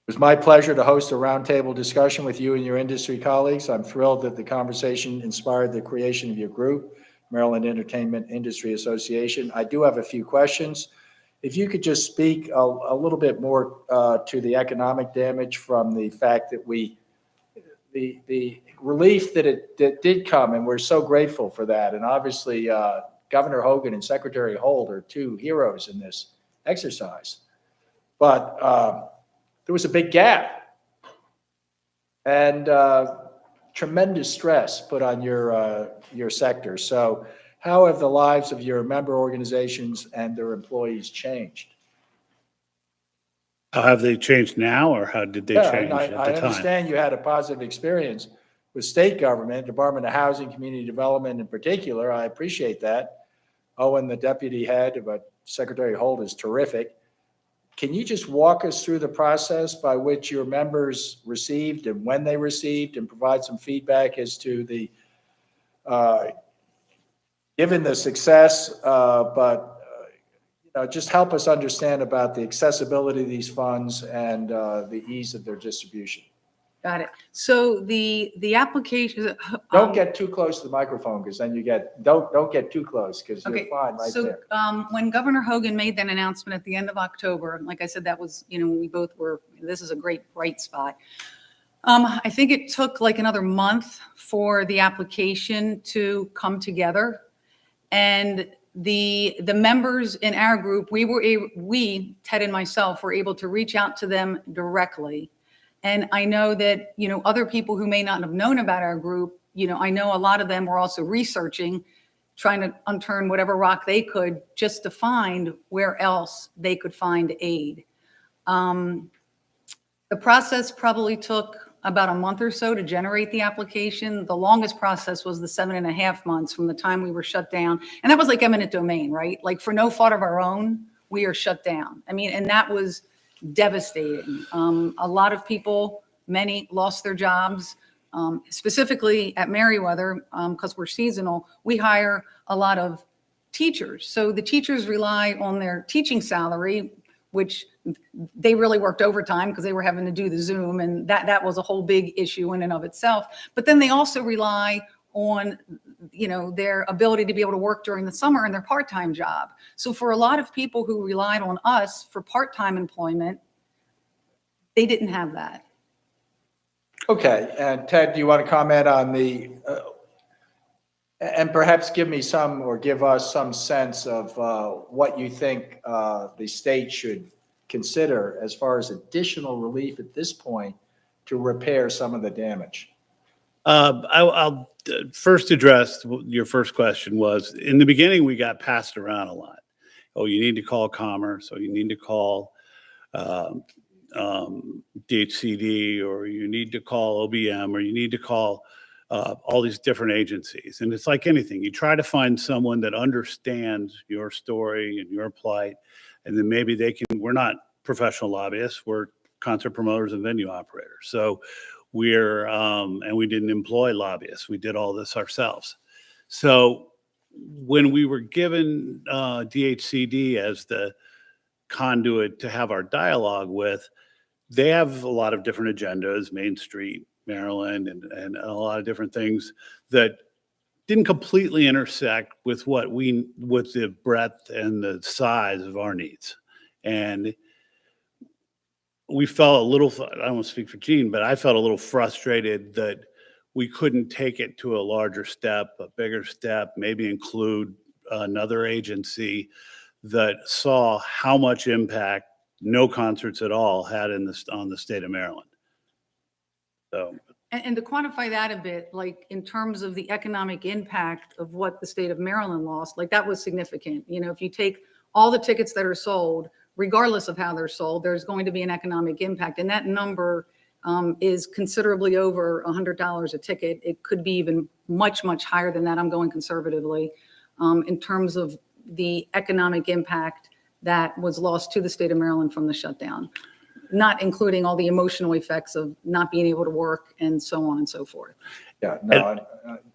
A: It was my pleasure to host a roundtable discussion with you and your industry colleagues. I'm thrilled that the conversation inspired the creation of your group, Maryland Entertainment Industry Association. I do have a few questions. If you could just speak a little bit more to the economic damage from the fact that the relief that did come, and we're so grateful for that. And obviously, Governor Hogan and Secretary Holt are two heroes in this exercise. But there was a big gap and tremendous stress put on your sector. So how have the lives of your member organizations and their employees changed?
G: How have they changed now, or how did they change
A: I
G: at the time?
A: understand you had a positive experience with state government, Department of Housing, Community Development in particular. I appreciate that. Owen, the deputy head, but Secretary Holt is terrific. Can you just walk us through the process by which your members received and when they received and provide some feedback as to the, given the success, just help us understand about the accessibility of these funds and the ease of their distribution.
H: Got it. So the application.
A: Don't get too close to the microphone because then you get, don't get too close because you're
H: Okay,
A: fine right
H: so
A: there.
H: when Governor Hogan made that announcement at the end of October, like I said, that was, we both were, this is a great bright spot. I think it took like another month for the application to come together. And the members in our group, we, Ted and myself, were able to reach out to them directly. And I know that, other people who may not have known about our group, I know a lot of them were also researching, trying to unturn whatever rock they could just to find where else they could find aid. The process probably took about a month or so to generate the application. The longest process was the 7.5 months from the time we were shut down. And that was like eminent domain, right? Like for no fault of our own, we are shut down. And that was devastating. A lot of people, many lost their jobs, specifically at Merriweather, because we're seasonal. We hire a lot of teachers. So the teachers rely on their teaching salary, which they really worked overtime because they were having to do the Zoom, and that was a whole big issue in and of itself. But then they also rely on their ability to be able to work during the summer in their part-time job. So for a lot of people who relied on us for part-time employment, they didn't have that.
A: Okay, and Ted, do you want to comment on the, and perhaps give us some sense of what you think the state should consider as far as additional relief at this point to repair some of the damage?
G: I'll first address your first question. Was in the beginning we got passed around a lot. Oh, you need to call Commerce. Oh, you need to call DHCD, or you need to call OBM, or you need to call all these different agencies. And it's like anything. You try to find someone that understands your story and your plight, and then maybe they can, we're not professional lobbyists, we're concert promoters and venue operators. So and we didn't employ lobbyists. We did all this ourselves. So when we were given DHCD as the conduit to have our dialogue with, they have a lot of different agendas, Main Street, Maryland, and a lot of different things that didn't completely intersect with with the breadth and the size of our needs. And we felt a little, I don't want to speak for Gene, but I felt a little frustrated that we couldn't take it to a larger step, a bigger step, maybe include another agency that saw how much impact no concerts at all had on the state of Maryland. So,
H: And to quantify that a bit, like in terms of the economic impact of what the state of Maryland lost, like that was significant. You know, if you take all the tickets that are sold, regardless of how they're sold, there's going to be an economic impact. And that number is considerably over $100 a ticket. It could be even much, much higher than that. I'm going conservatively in terms of the economic impact that was lost to the state of Maryland from the shutdown, not including all the emotional effects of not being able to work and so on and so forth.
A: Yeah, no.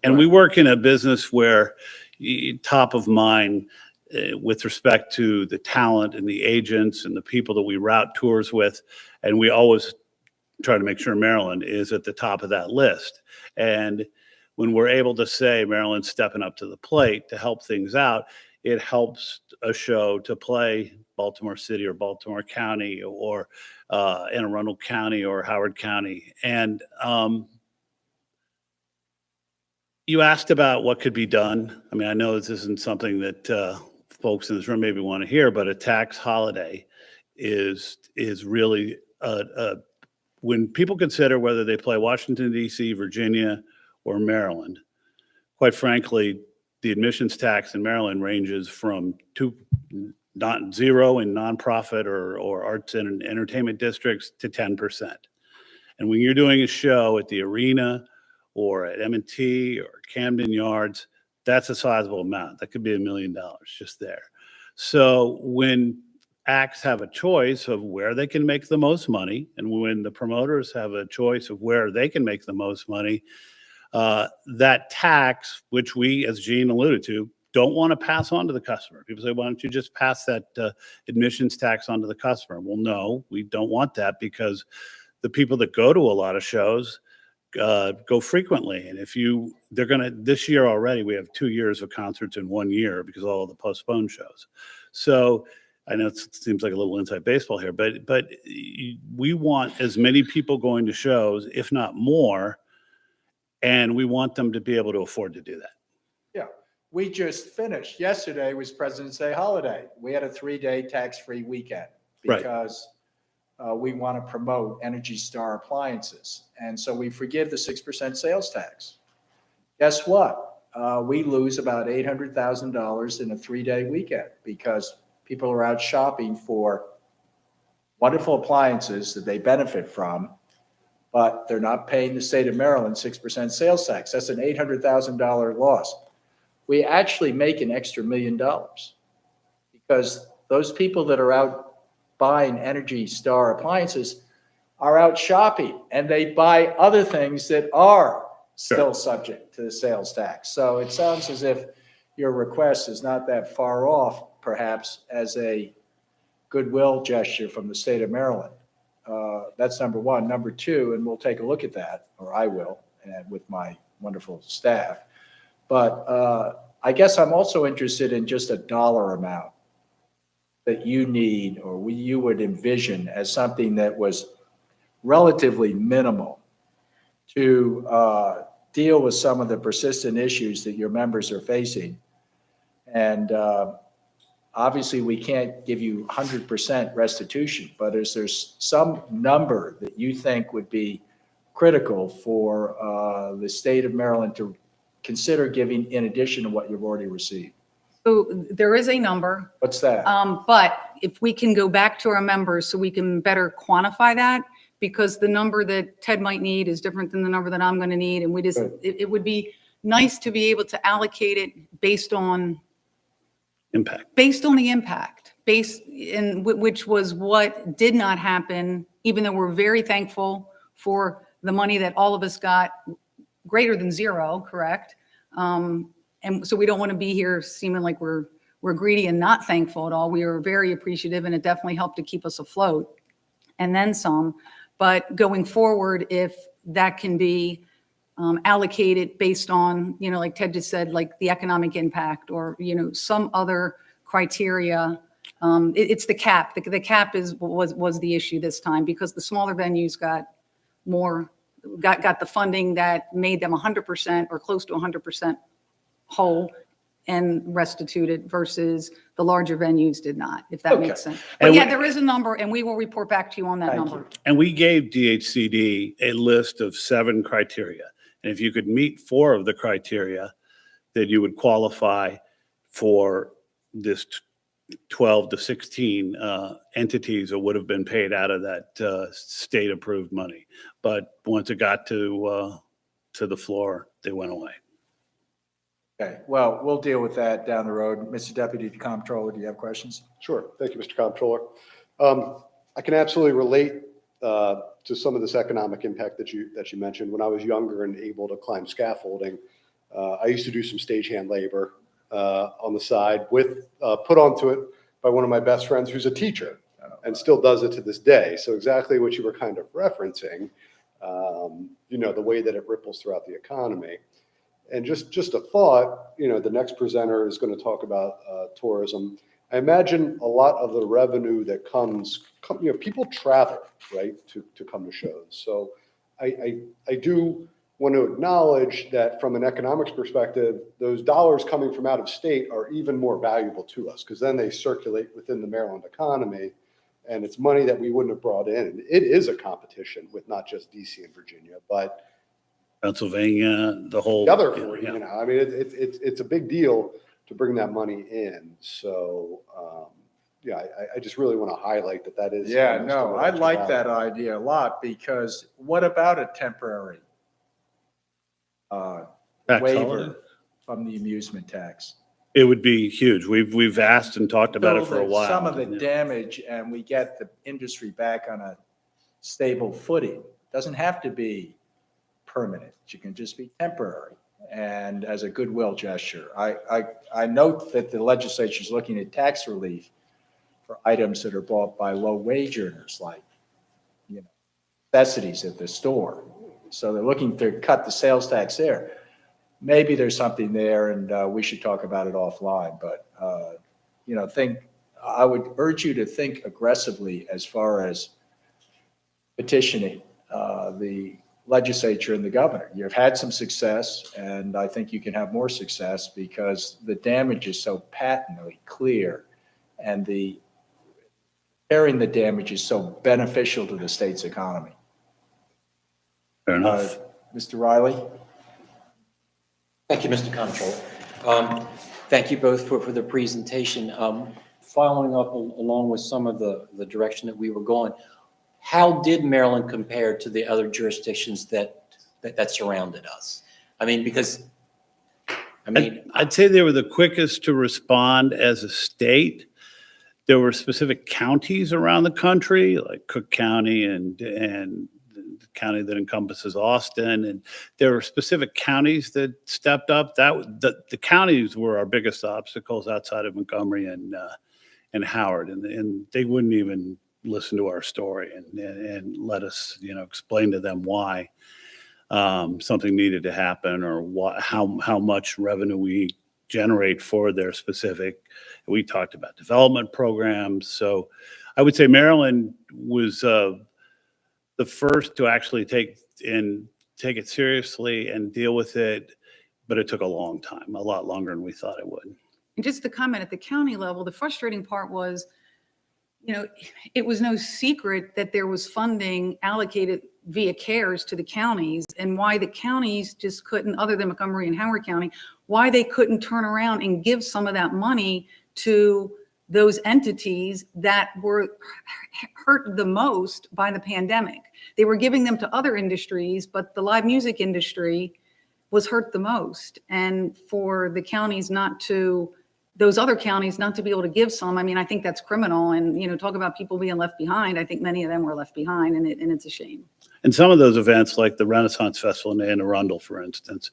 G: and we work in a business where top of mind with respect to the talent and the agents and the people that we route tours with, and we always try to make sure Maryland is at the top of that list. And when we're able to say Maryland's stepping up to the plate to help things out, it helps a show to play Baltimore City or Baltimore County or Anne Arundel County or Howard County. And you asked about what could be done. I mean, I know this isn't something that folks in this room maybe want to hear, but a tax holiday is really when people consider whether they play Washington, D.C., Virginia, or Maryland, quite frankly, the admissions tax in Maryland ranges from not zero in nonprofit or arts and entertainment districts to 10%. And when you're doing a show at the arena or at M&T or Camden Yards, that's a sizable amount. That could be $1 million just there. So when acts have a choice of where they can make the most money, and when the promoters have a choice of where they can make the most money, that tax, which we, as Gene alluded to, don't want to pass on to the customer. People say, why don't you just pass that admissions tax on to the customer? Well, no, we don't want that, because the people that go to a lot of shows go frequently. And this year already, we have 2 years of concerts in 1 year because of all the postponed shows. So I know it seems like a little inside baseball here, but we want as many people going to shows, if not more, and we want them to be able to afford to do that.
A: Yeah, we just finished. Yesterday was President's Day holiday. We had a 3-day tax-free weekend
G: Right.
A: because we want to promote Energy Star appliances. And so we forgive the 6% sales tax. Guess what? We lose about $800,000 in a 3-day weekend because people are out shopping for wonderful appliances that they benefit from, but they're not paying the state of Maryland 6% sales tax. That's an $800,000 loss. We actually make an extra $1 million because those people that are out buying Energy Star appliances are out shopping, and they buy other things that are still subject to the sales tax. So it sounds as if your request is not that far off, perhaps, as a goodwill gesture from the state of Maryland. That's number one. Number two, and we'll take a look at that, or I will, and with my wonderful staff. But I guess I'm also interested in just a dollar amount that you need, or you would envision as something that was relatively minimal to deal with some of the persistent issues that your members are facing. And obviously, we can't give you 100% restitution, but is there some number that you think would be critical for the state of Maryland to consider giving in addition to what you've already received?
H: So there is a number,
A: What's that?
H: but if we can go back to our members so we can better quantify that, because the number that Ted might need is different than the number that I'm going to need. And we just, it would be nice to be able to allocate it based on
G: Impact.
H: the impact, which was what did not happen, even though we're very thankful for the money that all of us got, greater than zero, correct? And so we don't want to be here seeming like we're greedy and not thankful at all. We are very appreciative, and it definitely helped to keep us afloat, and then some. But going forward, if that can be allocated based on, like Ted just said, like the economic impact, or, some other criteria. It's the cap. The cap was the issue this time, because the smaller venues got the funding that made them 100% or close to 100% whole and restituted, versus the larger venues did not, if that
A: Okay.
H: makes sense. But
G: And
H: yeah,
G: we-
H: there is a number, and we will report back to you on that
A: Thank
H: number.
G: And we gave DHCD a list of 7 criteria. And if you could meet 4 of the criteria, then you would qualify for this 12 to 16 entities that would have been paid out of that state-approved money. But once it got to the floor, they went away.
A: Okay, well, we'll deal with that down the road. Mr. Deputy Comptroller, do you have questions?
C: Sure. Thank you, Mr. Comptroller. I can absolutely relate to some of this economic impact that you mentioned. When I was younger and able to climb scaffolding, I used to do some stagehand labor on the side with put onto it by one of my best friends who's a teacher and still does it to this day. So exactly what you were kind of referencing, the way that it ripples throughout the economy. And just a thought, the next presenter is going to talk about tourism. I imagine a lot of the revenue that comes, people travel, right, to come to shows. So I do want to acknowledge that from an economics perspective, those dollars coming from out of state are even more valuable to us, because then they circulate within the Maryland economy, and it's money that we wouldn't have brought in. It is a competition with not just DC and Virginia, but
G: Pennsylvania, the whole.
C: the other,
G: yeah.
C: I mean, it's a big deal to bring that money in. So, I just really want to highlight that is.
A: Yeah, no, I like that idea a lot, because what about a temporary
G: Tax holiday?
A: waiver from the amusement tax?
G: It would be huge. We've asked and talked about it
A: Build
G: for a while.
A: Some of the
G: Yeah.
A: damage, and we get the industry back on a stable footing. Doesn't have to be permanent. It can just be temporary, and as a goodwill gesture. I note that the legislature is looking at tax relief for items that are bought by low wage earners, like, necessities at the store. So they're looking to cut the sales tax there. Maybe there's something there, and we should talk about it offline. But I would urge you to think aggressively as far as petitioning the legislature and the governor. You've had some success, and I think you can have more success, because the damage is so patently clear, and repairing the damage is so beneficial to the state's economy.
G: Fair enough.
A: Mr. Riley?
D: Thank you, Mr. Comptroller. Thank you both for the presentation. Following up along with some of the direction that we were going, how did Maryland compare to the other jurisdictions that surrounded us?
G: I'd say they were the quickest to respond as a state. There were specific counties around the country, like Cook County and the county that encompasses Austin, and there were specific counties that stepped up. The counties were our biggest obstacles outside of Montgomery and Howard, and they wouldn't even listen to our story and let us, explain to them why something needed to happen, or how much revenue we generate for their specific. We talked about development programs. So I would say Maryland was the first to actually take it seriously and deal with it, but it took a long time, a lot longer than we thought it would.
H: And just to comment, at the county level, the frustrating part was, it was no secret that there was funding allocated via CARES to the counties, and why the counties just couldn't, other than Montgomery and Howard County, why they couldn't turn around and give some of that money to those entities that were hurt the most by the pandemic. They were giving them to other industries, but the live music industry was hurt the most. And for the counties not to, those other counties not to be able to give some, I mean, I think that's criminal. And, you know, talk about people being left behind. I think many of them were left behind, and it's a shame.
G: And some of those events, like the Renaissance Festival in Anne Arundel, for instance,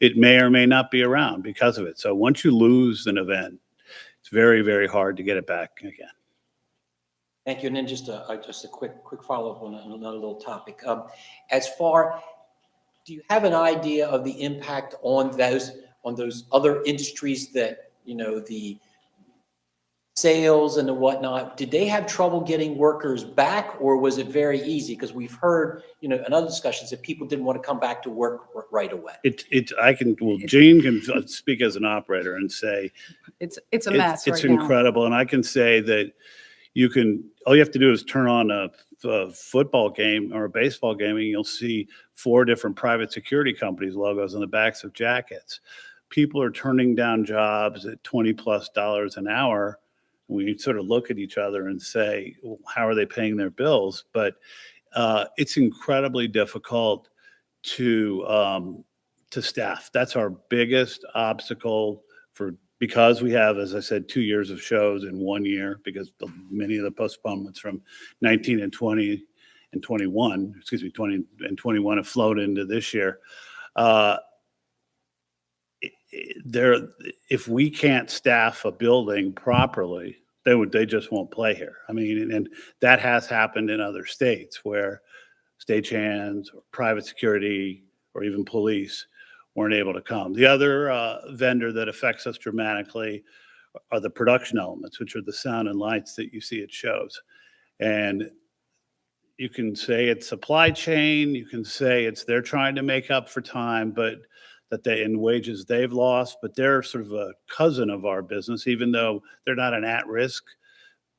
G: it may or may not be around because of it. So once you lose an event, it's very, very hard to get it back again.
D: Thank you. And then just a quick follow-up on another little topic. As far, do you have an idea of the impact on those other industries that, you know, the sales and the whatnot? Did they have trouble getting workers back, or was it very easy? Because we've heard, you know, in other discussions that people didn't want to come back to work right away.
G: Gene can speak as an operator and say,
H: It's a mess right
G: it's
H: now.
G: incredible. And I can say that all you have to do is turn on a football game or a baseball game, and you'll see 4 different private security companies logos on the backs of jackets. People are turning down jobs at $20+ an hour. We sort of look at each other and say, well, how are they paying their bills? But it's incredibly difficult to staff. That's our biggest obstacle because we have, as I said, 2 years of shows in 1 year, because many of the postponements from 19 and 20 and 21, 20 and 21 have flowed into this year. If we can't staff a building properly, they just won't play here. I mean, and that has happened in other states where stagehands or private security or even police weren't able to come. The other vendor that affects us dramatically are the production elements, which are the sound and lights that you see at shows. And you can say it's supply chain, you can say they're trying to make up for time, but in wages they've lost, but they're sort of a cousin of our business, even though they're not an at-risk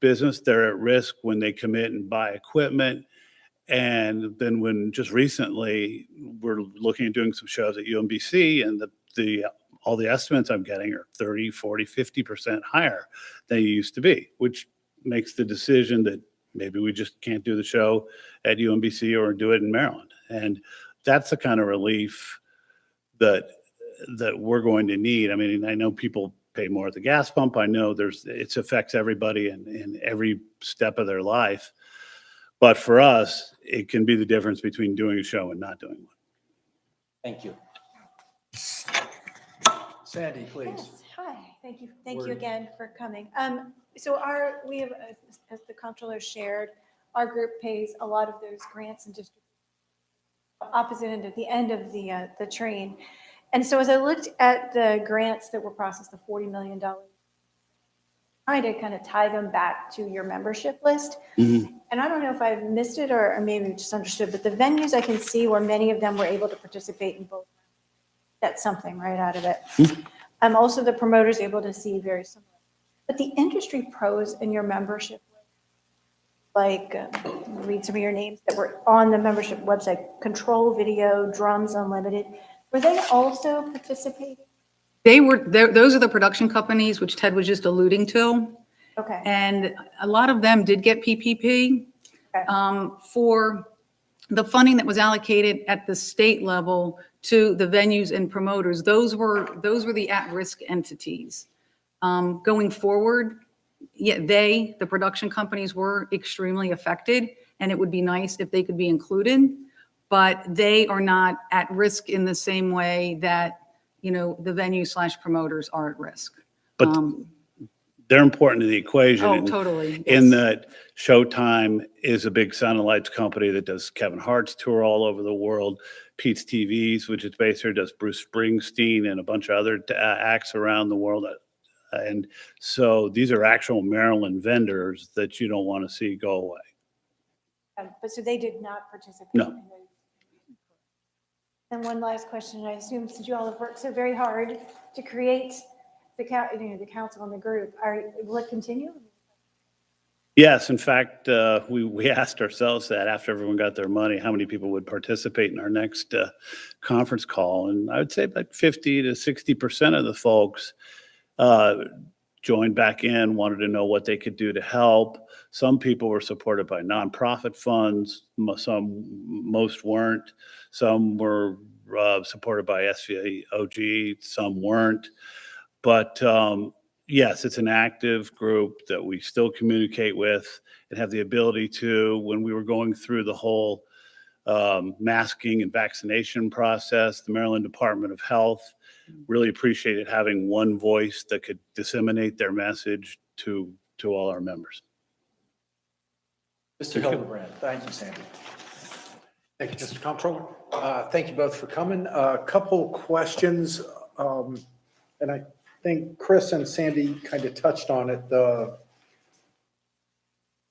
G: business. They're at risk when they commit and buy equipment. And then when just recently we're looking at doing some shows at UMBC, and all the estimates I'm getting are 30, 40, 50% higher than it used to be, which makes the decision that maybe we just can't do the show at UMBC or do it in Maryland. And that's the kind of relief that we're going to need. I mean, I know people pay more at the gas pump. I know it affects everybody in every step of their life. But for us, it can be the difference between doing a show and not doing one.
D: Thank you.
A: Sandy, please.
E: Yes, hi, thank you. Thank you again for coming. So we have, as the comptroller shared, our group pays a lot of those grants and distributions opposite end at the end of the train. And so as I looked at the grants that were processed, the $40 million, trying to kind of tie them back to your membership list.
G: Mm-hmm.
E: And I don't know if I've missed it or maybe just understood, but the venues I can see where many of them were able to participate in both. That's something right out of it. I'm also the promoters able to see very similar. But the industry pros in your membership, like read some of your names that were on the membership website, Control Video, Drums Unlimited, were they also participating?
H: Those are the production companies, which Ted was just alluding to.
E: Okay.
H: And a lot of them did get PPP.
E: Okay.
H: For the funding that was allocated at the state level to the venues and promoters, those were the at-risk entities. Going forward, the production companies were extremely affected, and it would be nice if they could be included, but they are not at risk in the same way that, you know, the venue/promoters are at risk.
G: But they're important to the equation.
H: Oh, totally.
G: In
H: Yes.
G: that Showtime is a big sound and lights company that does Kevin Hart's tour all over the world. Pete's TVs, which is based here, does Bruce Springsteen and a bunch of other acts around the world. And so these are actual Maryland vendors that you don't want to see go away.
E: But so they did not participate
G: No.
E: in those. And one last question, I assume since you all have worked so very hard to create the council and the group, will it continue?
G: Yes, in fact, we asked ourselves that after everyone got their money, how many people would participate in our next conference call. And I would say about 50 to 60% of the folks joined back in, wanted to know what they could do to help. Some people were supported by nonprofit funds, most weren't. Some were supported by SVOG, some weren't. But yes, it's an active group that we still communicate with and have the ability to, when we were going through the whole masking and vaccination process, the Maryland Department of Health really appreciated having one voice that could disseminate their message to all our members.
A: Mr. Hildebrand, thank you, Sandy.
F: Thank you, Mr. Comptroller. Thank you both for coming. A couple questions, and I think Chris and Sandy kind of touched on it.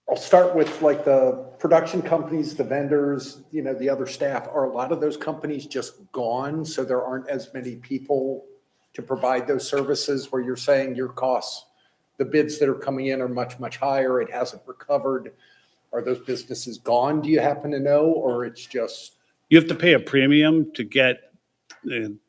F: I'll start with like the production companies, the vendors, the other staff. Are a lot of those companies just gone, so there aren't as many people to provide those services, where you're saying your costs, the bids that are coming in are much, much higher, it hasn't recovered? Are those businesses gone, do you happen to know, or it's just?
G: You have to pay a premium to get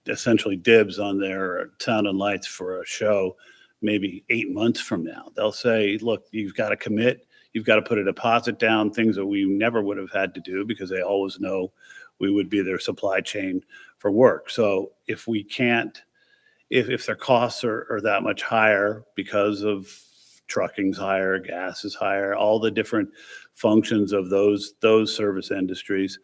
G: essentially dibs on their sound and lights for a show maybe 8 months from now. They'll say, look, you've got to commit. You've got to put a deposit down, things that we never would have had to do because they always know we would be their supply chain for work. So if we can't, if their costs are that much higher because of trucking's higher, gas is higher, all the different functions of those service industries,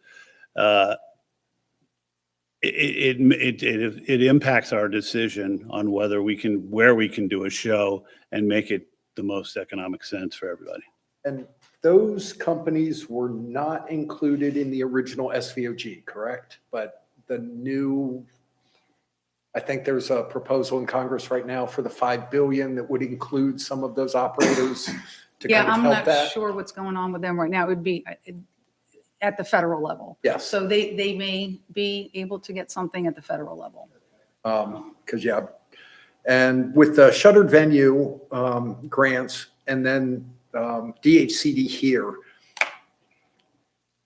G: it impacts our decision on where we can do a show and make it the most economic sense for everybody.
F: And those companies were not included in the original SVOG, correct? But the new, I think there's a proposal in Congress right now for the $5 billion that would include some of those operators to
H: Yeah,
F: kind of
H: I'm
F: help
H: not
F: that.
H: sure what's going on with them right now. It would be at the federal level.
F: Yes.
H: So they may be able to get something at the federal level.
F: Because, yeah, and with the shuttered venue grants and then DHCD here,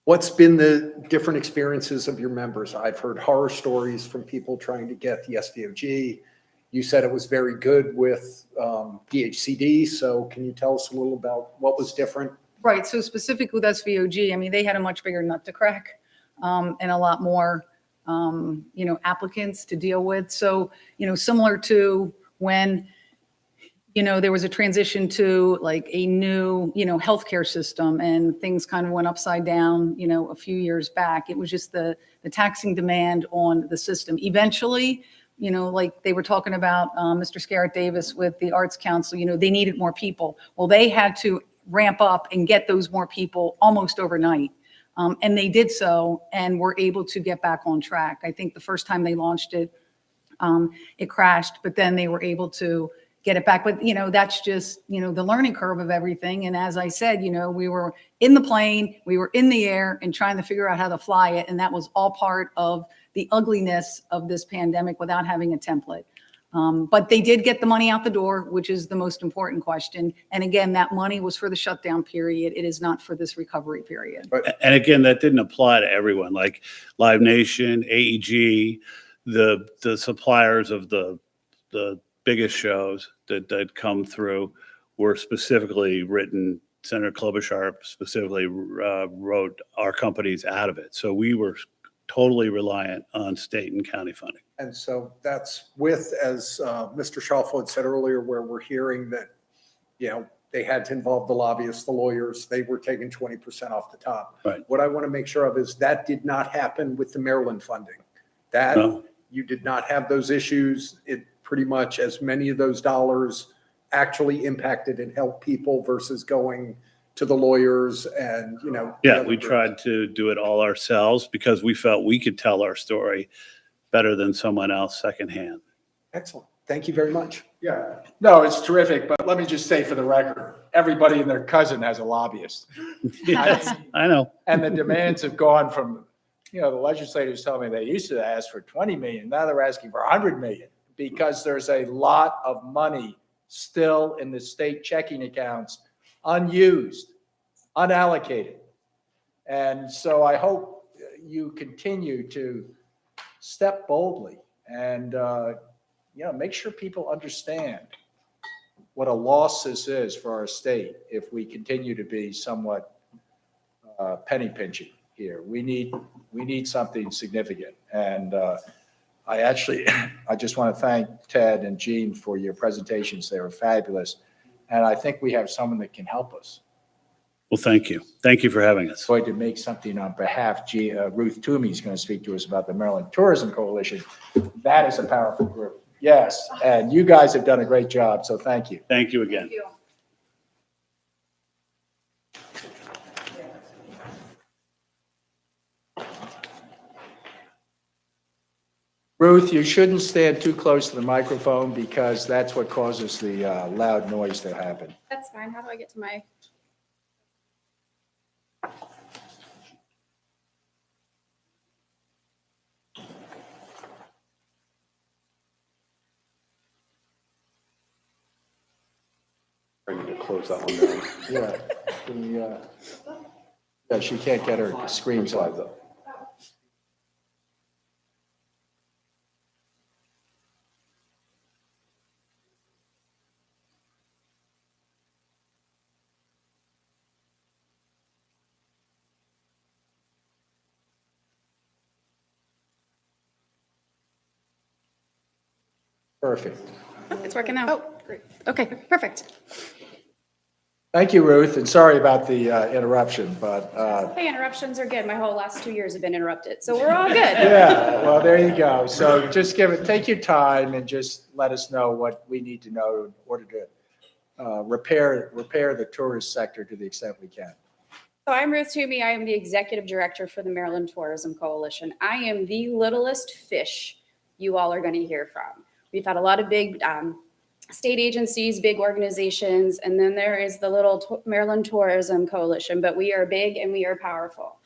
F: what's been the different experiences of your members? I've heard horror stories from people trying to get the SVOG. You said it was very good with DHCD, so can you tell us a little about what was different?
H: Right, so specifically with SVOG, I mean, they had a much bigger nut to crack and a lot more, applicants to deal with. So, similar to when, there was a transition to like a new, healthcare system and things kind of went upside down, a few years back. It was just the taxing demand on the system. Eventually, like they were talking about Mr. Skerritt-Davis with the Arts Council, they needed more people. Well, they had to ramp up and get those more people almost overnight. And they did so and were able to get back on track. I think the first time they launched it, it crashed, but then they were able to get it back. But, that's just, the learning curve of everything. And as I said, we were in the plane, we were in the air and trying to figure out how to fly it. And that was all part of the ugliness of this pandemic without having a template. But they did get the money out the door, which is the most important question. And again, that money was for the shutdown period. It is not for this recovery period.
G: And again, that didn't apply to everyone, like Live Nation, AEG, the suppliers of the biggest shows that come through were specifically written. Senator Klobuchar specifically wrote our companies out of it. So we were totally reliant on state and county funding.
F: And so that's with, as Mr. Schaufel said earlier, where we're hearing that, they had to involve the lobbyists, the lawyers, they were taking 20% off the top.
G: Right.
F: What I want to make sure of is that did not happen with the Maryland funding. That
G: No.
F: You did not have those issues. It pretty much, as many of those dollars actually impacted and helped people versus going to the lawyers and,
G: Yeah, we tried to do it all ourselves because we felt we could tell our story better than someone else secondhand.
F: Excellent. Thank you very much.
A: Yeah, no, it's terrific, but let me just say for the record, everybody and their cousin has a lobbyist.
G: Yes, I know.
A: And the demands have gone from, the legislators tell me they used to ask for 20 million, now they're asking for 100 million because there's a lot of money still in the state checking accounts, unused, unallocated. And so I hope you continue to step boldly and, make sure people understand what a loss this is for our state if we continue to be somewhat penny pinching here. We need something significant. And I just want to thank Ted and Jean for your presentations. They were fabulous. And I think we have someone that can help us.
G: Well, thank you. Thank you for having us.
A: Going to make something on behalf. Ruth Toomey is going to speak to us about the Maryland Tourism Coalition. That is a powerful group. Yes, and you guys have done a great job, so thank you.
G: Thank you again.
H: Thank you.
A: Ruth, you shouldn't stand too close to the microphone because that's what causes the loud noise to happen.
I: That's fine. How do I get to my?
C: I need to close that one down.
A: Yeah, she can't get her screen
C: Slides
A: up.
C: up.
A: Perfect.
I: It's working now. Oh, great. Okay, perfect.
A: Thank you, Ruth, and sorry about the interruption, but
I: Hey, interruptions are good. My whole last 2 years have been interrupted, so we're all good.
A: yeah, well, there you go. So just take your time and just let us know what we need to know in order to repair the tourist sector to the extent we can.
I: So I'm Ruth Toomey. I am the executive director for the Maryland Tourism Coalition. I am the littlest fish you all are going to hear from. We've had a lot of big state agencies, big organizations, and then there is the little Maryland Tourism Coalition, but we are big and we are powerful.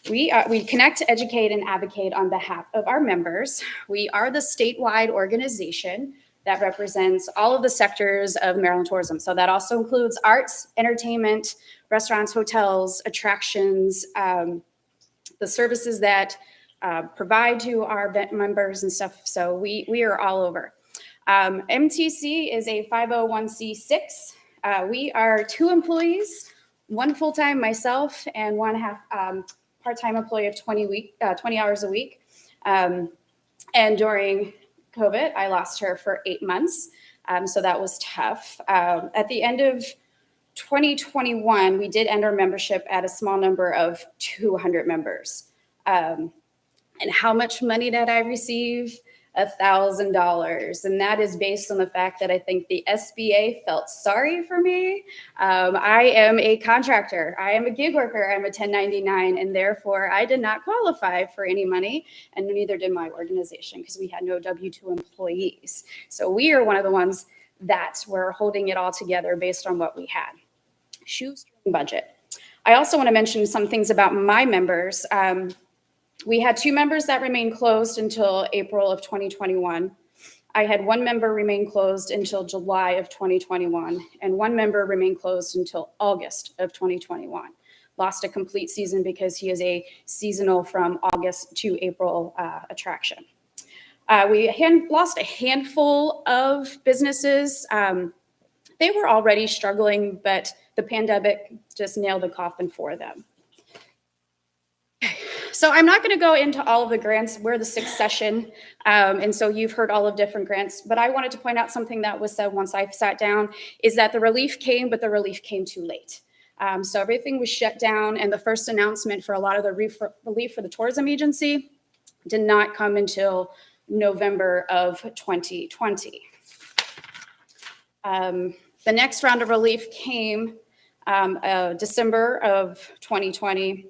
I: We connect, educate, and advocate on behalf of our members. We are the statewide organization that represents all of the sectors of Maryland tourism. So that also includes arts, entertainment, restaurants, hotels, attractions, the services that provide to our members and stuff. So we are all over. MTC is a 501c6. We are 2 employees, 1 full-time myself and 1 half part-time employee of 20 hours a week. And during COVID, I lost her for 8 months. So that was tough. At the end of 2021, we did end our membership at a small number of 200 members. And how much money did I receive? $1,000. And that is based on the fact that I think the SBA felt sorry for me. I am a contractor. I am a gig worker. I'm a 1099, and therefore I did not qualify for any money, and neither did my organization because we had no W-2 employees. So we are one of the ones that were holding it all together based on what we had. Shoestring budget. I also want to mention some things about my members. We had 2 members that remained closed until April of 2021. I had 1 member remain closed until July of 2021, and 1 member remained closed until August of 2021. Lost a complete season because he is a seasonal from August to April attraction. We lost a handful of businesses. They were already struggling, but the pandemic just nailed the coffin for them. So I'm not going to go into all of the grants. We're the 6th session, and so you've heard all of different grants. But I wanted to point out something that was said once I sat down, is that the relief came, but the relief came too late. So everything was shut down, and the first announcement for a lot of the relief for the tourism agency did not come until November of 2020. The next round of relief came December of 2020.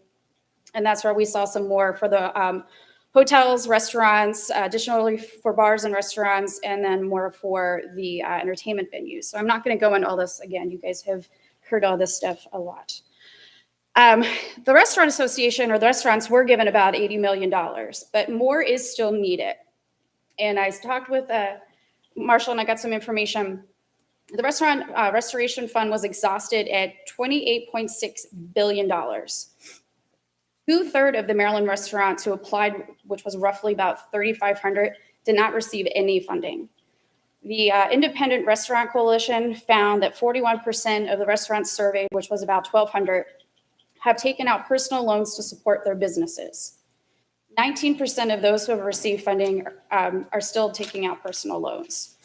I: And that's where we saw some more for the hotels, restaurants, additionally for bars and restaurants, and then more for the entertainment venues. So I'm not going to go into all this again. You guys have heard all this stuff a lot. The Restaurant Association, or the restaurants, were given about $80 million, but more is still needed. And I talked with Marshall, and I got some information. The Restaurant Restoration Fund was exhausted at $28.6 billion. 2/3 of the Maryland restaurants who applied, which was roughly about 3,500, did not receive any funding. The Independent Restaurant Coalition found that 41% of the restaurants surveyed, which was about 1,200, have taken out personal loans to support their businesses. 19% of those who have received funding are still taking out personal loans.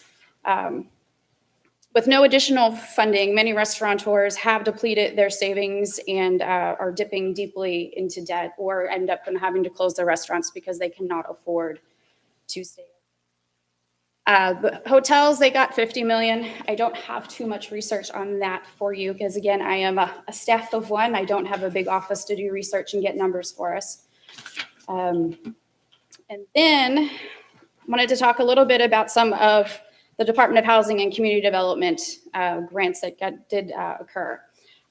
I: With no additional funding, many restaurateurs have depleted their savings and are dipping deeply into debt or end up having to close their restaurants because they cannot afford to stay. The hotels, they got 50 million. I don't have too much research on that for you because, again, I am a staff of one. I don't have a big office to do research and get numbers for us. And then I wanted to talk a little bit about some of the Department of Housing and Community Development grants that did occur.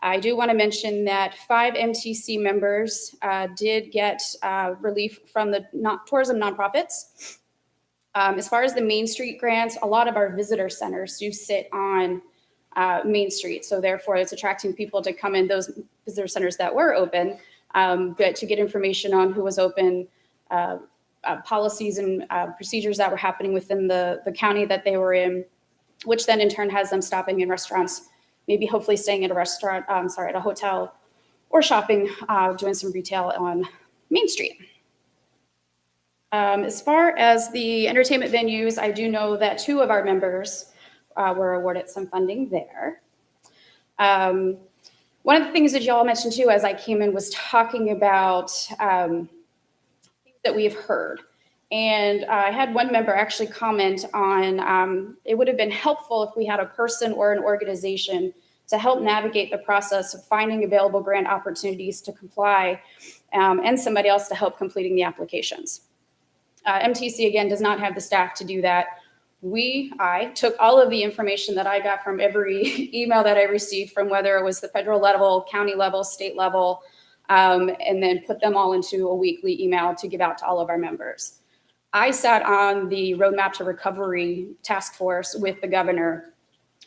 I: I do want to mention that 5 MTC members did get relief from the tourism nonprofits. As far as the Main Street grants, a lot of our visitor centers do sit on Main Street. So therefore, it's attracting people to come in those visitor centers that were open, but to get information on who was open, policies and procedures that were happening within the county that they were in, which then in turn has them stopping in restaurants, maybe hopefully staying at a hotel, or shopping, doing some retail on Main Street. As far as the entertainment venues, I do know that 2 of our members were awarded some funding there. One of the things that y'all mentioned too, as I came in, was talking about things that we've heard. And I had one member actually comment on it would have been helpful if we had a person or an organization to help navigate the process of finding available grant opportunities to comply, and somebody else to help completing the applications. MTC, again, does not have the staff to do that. I took all of the information that I got from every email that I received, from whether it was the federal level, county level, state level, and then put them all into a weekly email to give out to all of our members. I sat on the Roadmap to Recovery task force with the governor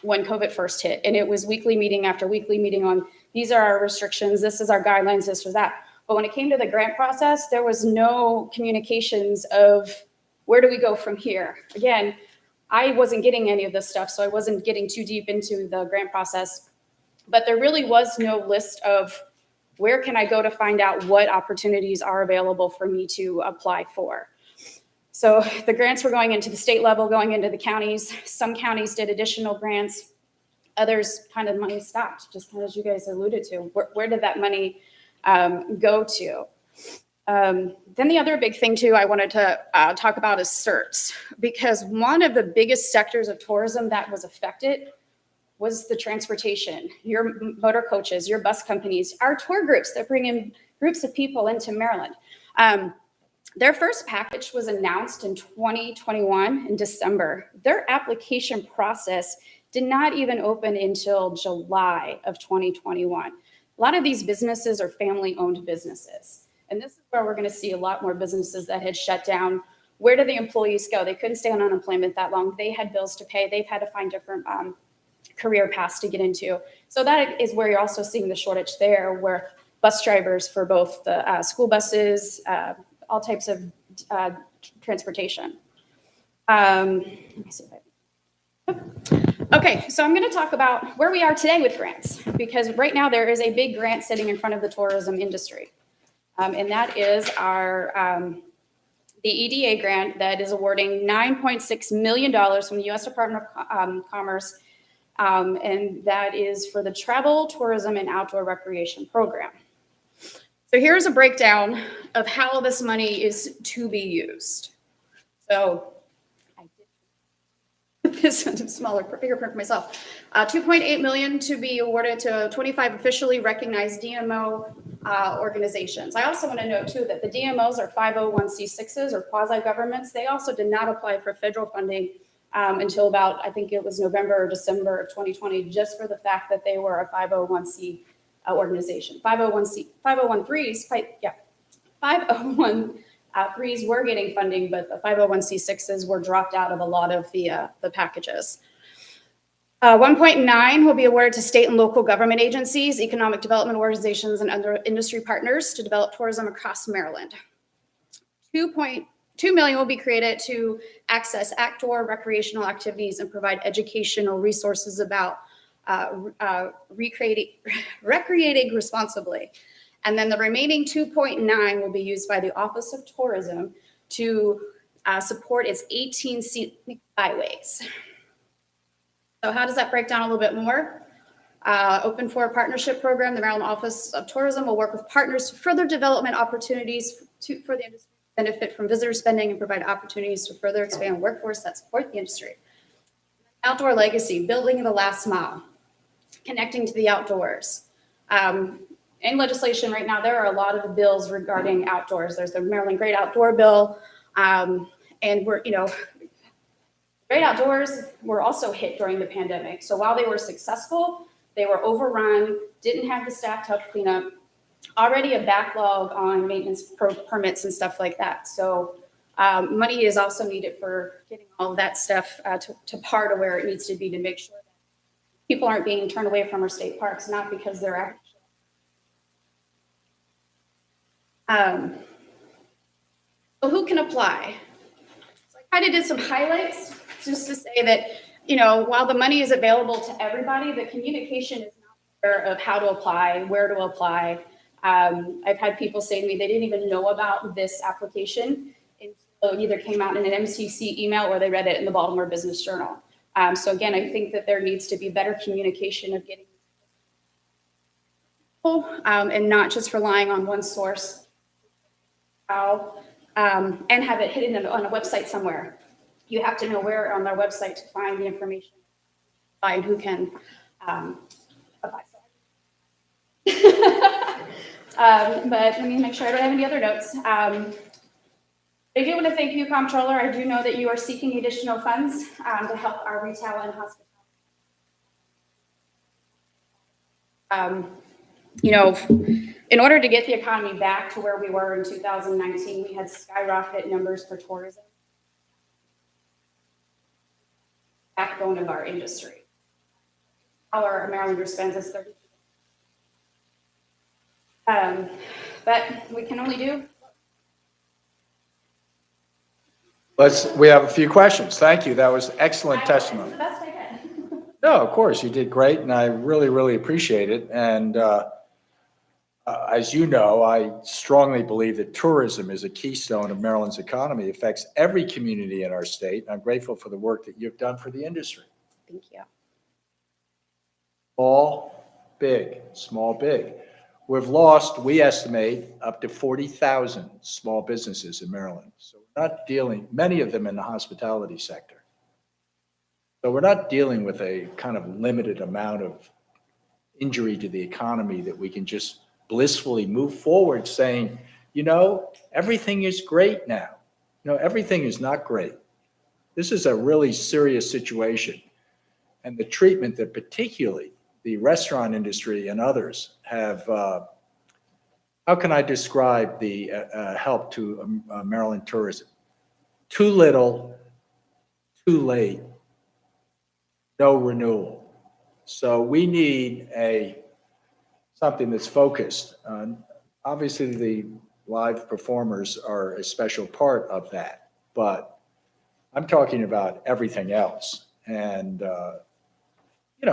I: when COVID first hit, and it was weekly meeting after weekly meeting on, these are our restrictions, this is our guidelines, this or that. But when it came to the grant process, there was no communications of where do we go from here? Again, I wasn't getting any of this stuff, so I wasn't getting too deep into the grant process. But there really was no list of where can I go to find out what opportunities are available for me to apply for. So the grants were going into the state level, going into the counties. Some counties did additional grants. Others kind of money stopped, just kind of as you guys alluded to. Where did that money go to? Then the other big thing too I wanted to talk about is certs, because one of the biggest sectors of tourism that was affected was the transportation. Your motor coaches, your bus companies, our tour groups that bring in groups of people into Maryland. Their first package was announced in 2021 in December. Their application process did not even open until July of 2021. A lot of these businesses are family-owned businesses. And this is where we're going to see a lot more businesses that had shut down. Where do the employees go? They couldn't stay on unemployment that long. They had bills to pay. They've had to find different career paths to get into. So that is where you're also seeing the shortage there, where bus drivers for both the school buses, all types of transportation. Let me see if Okay, so I'm going to talk about where we are today with grants, because right now there is a big grant sitting in front of the tourism industry. And that is our the EDA grant that is awarding $9.6 million from the U.S. Department of Commerce, and that is for the Travel, Tourism, and Outdoor Recreation Program. So here's a breakdown of how this money is to be used. So I did this in a smaller, bigger print for myself. $2.8 million to be awarded to 25 officially recognized DMO organizations. I also want to note too that the DMOs are 501c6s or quasi-governments. They also did not apply for federal funding until about, I think it was November or December of 2020, just for the fact that they were a 501c organization. 501(c)s were getting funding, but the 501c6s were dropped out of a lot of the packages. 1.9 will be awarded to state and local government agencies, economic development organizations, and other industry partners to develop tourism across Maryland. 2.2 $2 million will be created to access outdoor recreational activities and provide educational resources about recreating responsibly. And then the remaining 2.9 will be used by the Office of Tourism to support its 18 scenic byways. So how does that break down a little bit more? Open for a partnership program. The Maryland Office of Tourism will work with partners to further development opportunities for the industry, benefit from visitor spending, and provide opportunities to further expand a workforce that support the industry. Outdoor legacy, building the last mile, connecting to the outdoors. In legislation right now, there are a lot of bills regarding outdoors. There's the Maryland Great Outdoor Bill, and we're, Great Outdoors were also hit during the pandemic. So while they were successful, they were overrun, didn't have the staff to help clean up, already a backlog on maintenance permits and stuff like that. So money is also needed for getting all of that stuff to par to where it needs to be to make sure that people aren't being turned away from our state parks, not because they're actually. So who can apply? So I kind of did some highlights just to say that, while the money is available to everybody, the communication is not there of how to apply, where to apply. I've had people say to me they didn't even know about this application until it either came out in an MCC email or they read it in the Baltimore Business Journal. So again, I think that there needs to be better communication of getting people and not just relying on one source. And have it hidden on a website somewhere. You have to know where on their website to find the information and who can apply. But let me make sure I don't have any other notes. I do want to thank you, Comptroller. I do know that you are seeking additional funds to help our retail and hospitality. In order to get the economy back to where we were in 2019, we had skyrocketed numbers for tourism. Backbone of our industry. Our Marylander spends is 30. But we can only do.
A: We have a few questions. Thank you. That was excellent testimony.
I: The best I can.
A: No, of course, you did great, and I really, really appreciate it. And as you know, I strongly believe that tourism is a keystone of Maryland's economy. It affects every community in our state. I'm grateful for the work that you've done for the industry.
I: Thank you.
A: Small, big, small, big. We've lost, we estimate, up to 40,000 small businesses in Maryland. So we're not dealing, many of them in the hospitality sector. So we're not dealing with a kind of limited amount of injury to the economy that we can just blissfully move forward saying, everything is great now. Everything is not great. This is a really serious situation. And the treatment that particularly the restaurant industry and others have, how can I describe the help to Maryland tourism? Too little, too late, no renewal. So we need something that's focused. Obviously, the live performers are a special part of that, but I'm talking about everything else. And,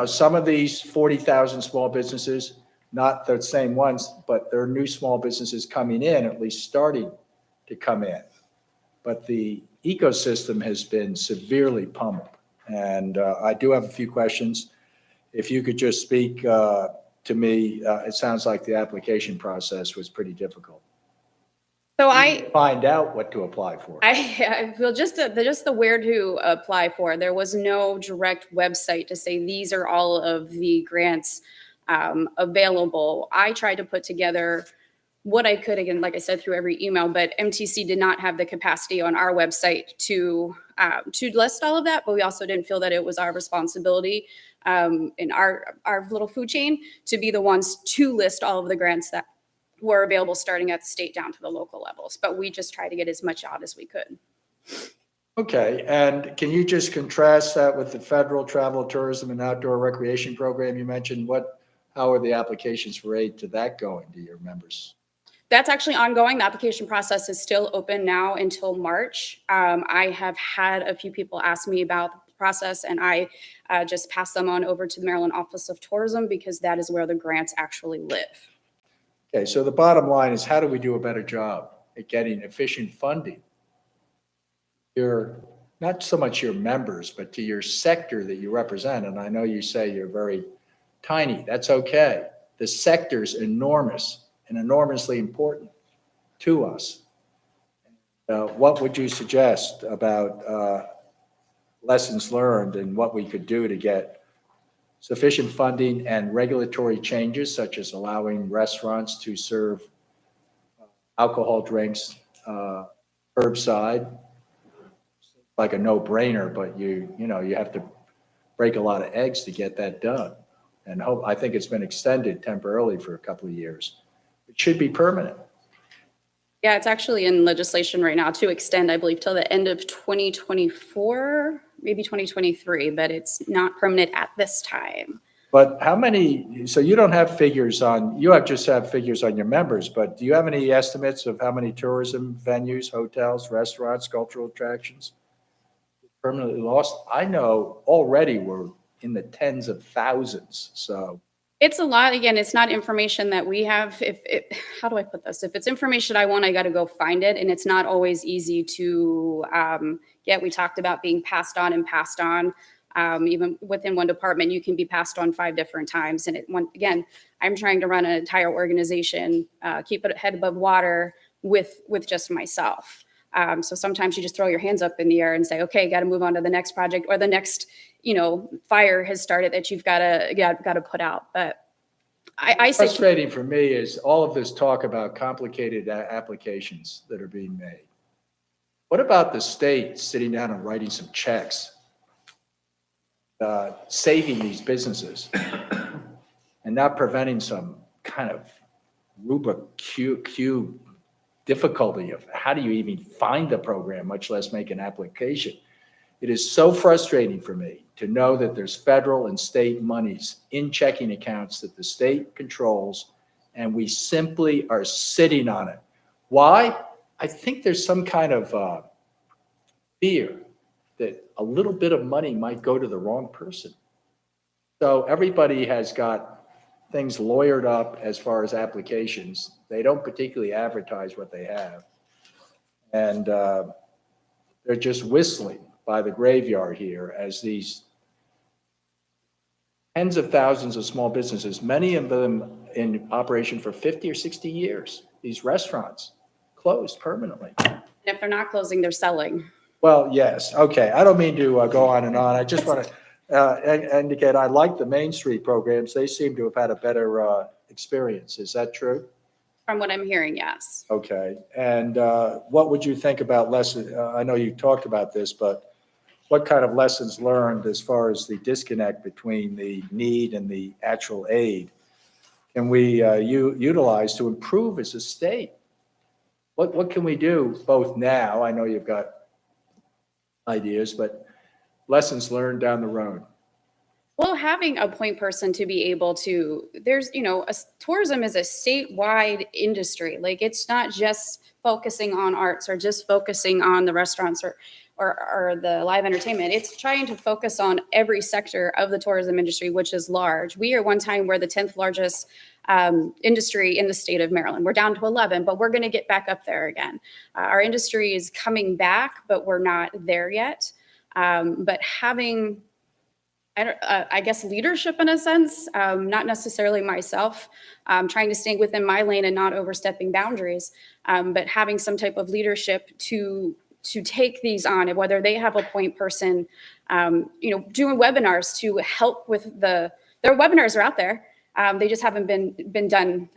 A: some of these 40,000 small businesses, not the same ones, but there are new small businesses coming in, at least starting to come in. But the ecosystem has been severely pummeled. And I do have a few questions. If you could just speak to me, it sounds like the application process was pretty difficult.
I: So
A: Find out what to apply for.
I: I feel just the where to apply for. There was no direct website to say these are all of the grants available. I tried to put together what I could, again, like I said, through every email, but MTC did not have the capacity on our website to list all of that, but we also didn't feel that it was our responsibility in our little food chain to be the ones to list all of the grants that were available starting at the state down to the local levels. But we just tried to get as much out as we could.
A: Okay, and can you just contrast that with the federal travel, tourism, and outdoor recreation program you mentioned? How are the applications for aid to that going to your members?
I: That's actually ongoing. The application process is still open now until March. I have had a few people ask me about the process, and I just pass them on over to the Maryland Office of Tourism because that is where the grants actually live.
A: Okay, so the bottom line is, how do we do a better job at getting efficient funding? Not so much your members, but to your sector that you represent. And I know you say you're very tiny. That's okay. The sector's enormous and enormously important to us. What would you suggest about lessons learned and what we could do to get sufficient funding and regulatory changes, such as allowing restaurants to serve alcohol drinks curbside? Like a no-brainer, but you have to break a lot of eggs to get that done. And I think it's been extended temporarily for a couple of years. It should be permanent.
I: Yeah, it's actually in legislation right now to extend, I believe, till the end of 2024, maybe 2023, but it's not permanent at this time.
A: But how many, so you don't have figures on, just have figures on your members, but do you have any estimates of how many tourism venues, hotels, restaurants, cultural attractions permanently lost? I know already we're in the tens of thousands, so.
I: It's a lot. Again, it's not information that we have. How do I put this? If it's information I want, I got to go find it. And it's not always easy to get. We talked about being passed on and passed on. Even within one department, you can be passed on 5 different times. And again, I'm trying to run an entire organization, keep it head above water with just myself. So sometimes you just throw your hands up in the air and say, okay, got to move on to the next project, or the next, fire has started that you've got to put out. But I say
A: frustrating for me is all of this talk about complicated applications that are being made. What about the state sitting down and writing some checks, saving these businesses and not preventing some kind of Rubik cube difficulty of how do you even find the program, much less make an application? It is so frustrating for me to know that there's federal and state monies in checking accounts that the state controls, and we simply are sitting on it. Why? I think there's some kind of fear that a little bit of money might go to the wrong person. So everybody has got things lawyered up as far as applications. They don't particularly advertise what they have. And they're just whistling by the graveyard here as these tens of thousands of small businesses, many of them in operation for 50 or 60 years, these restaurants closed permanently.
I: And if they're not closing, they're selling.
A: Well, yes. Okay. I don't mean to go on and on. I just want to indicate I like the Main Street programs. They seem to have had a better experience. Is that true?
I: From what I'm hearing, yes.
A: Okay. And what would you think about lessons? I know you talked about this, but what kind of lessons learned as far as the disconnect between the need and the actual aid can we utilize to improve as a state? What can we do both now? I know you've got ideas, but lessons learned down the road.
I: Well, having a point person to be able to, tourism is a statewide industry. Like, it's not just focusing on arts or just focusing on the restaurants or the live entertainment. It's trying to focus on every sector of the tourism industry, which is large. We are one time we're the 10th largest industry in the state of Maryland. We're down to 11, but we're going to get back up there again. Our industry is coming back, but we're not there yet. But having, I guess, leadership in a sense, not necessarily myself, trying to stay within my lane and not overstepping boundaries, but having some type of leadership to take these on, and whether they have a point person, doing webinars to help with their webinars are out there. They just haven't been done.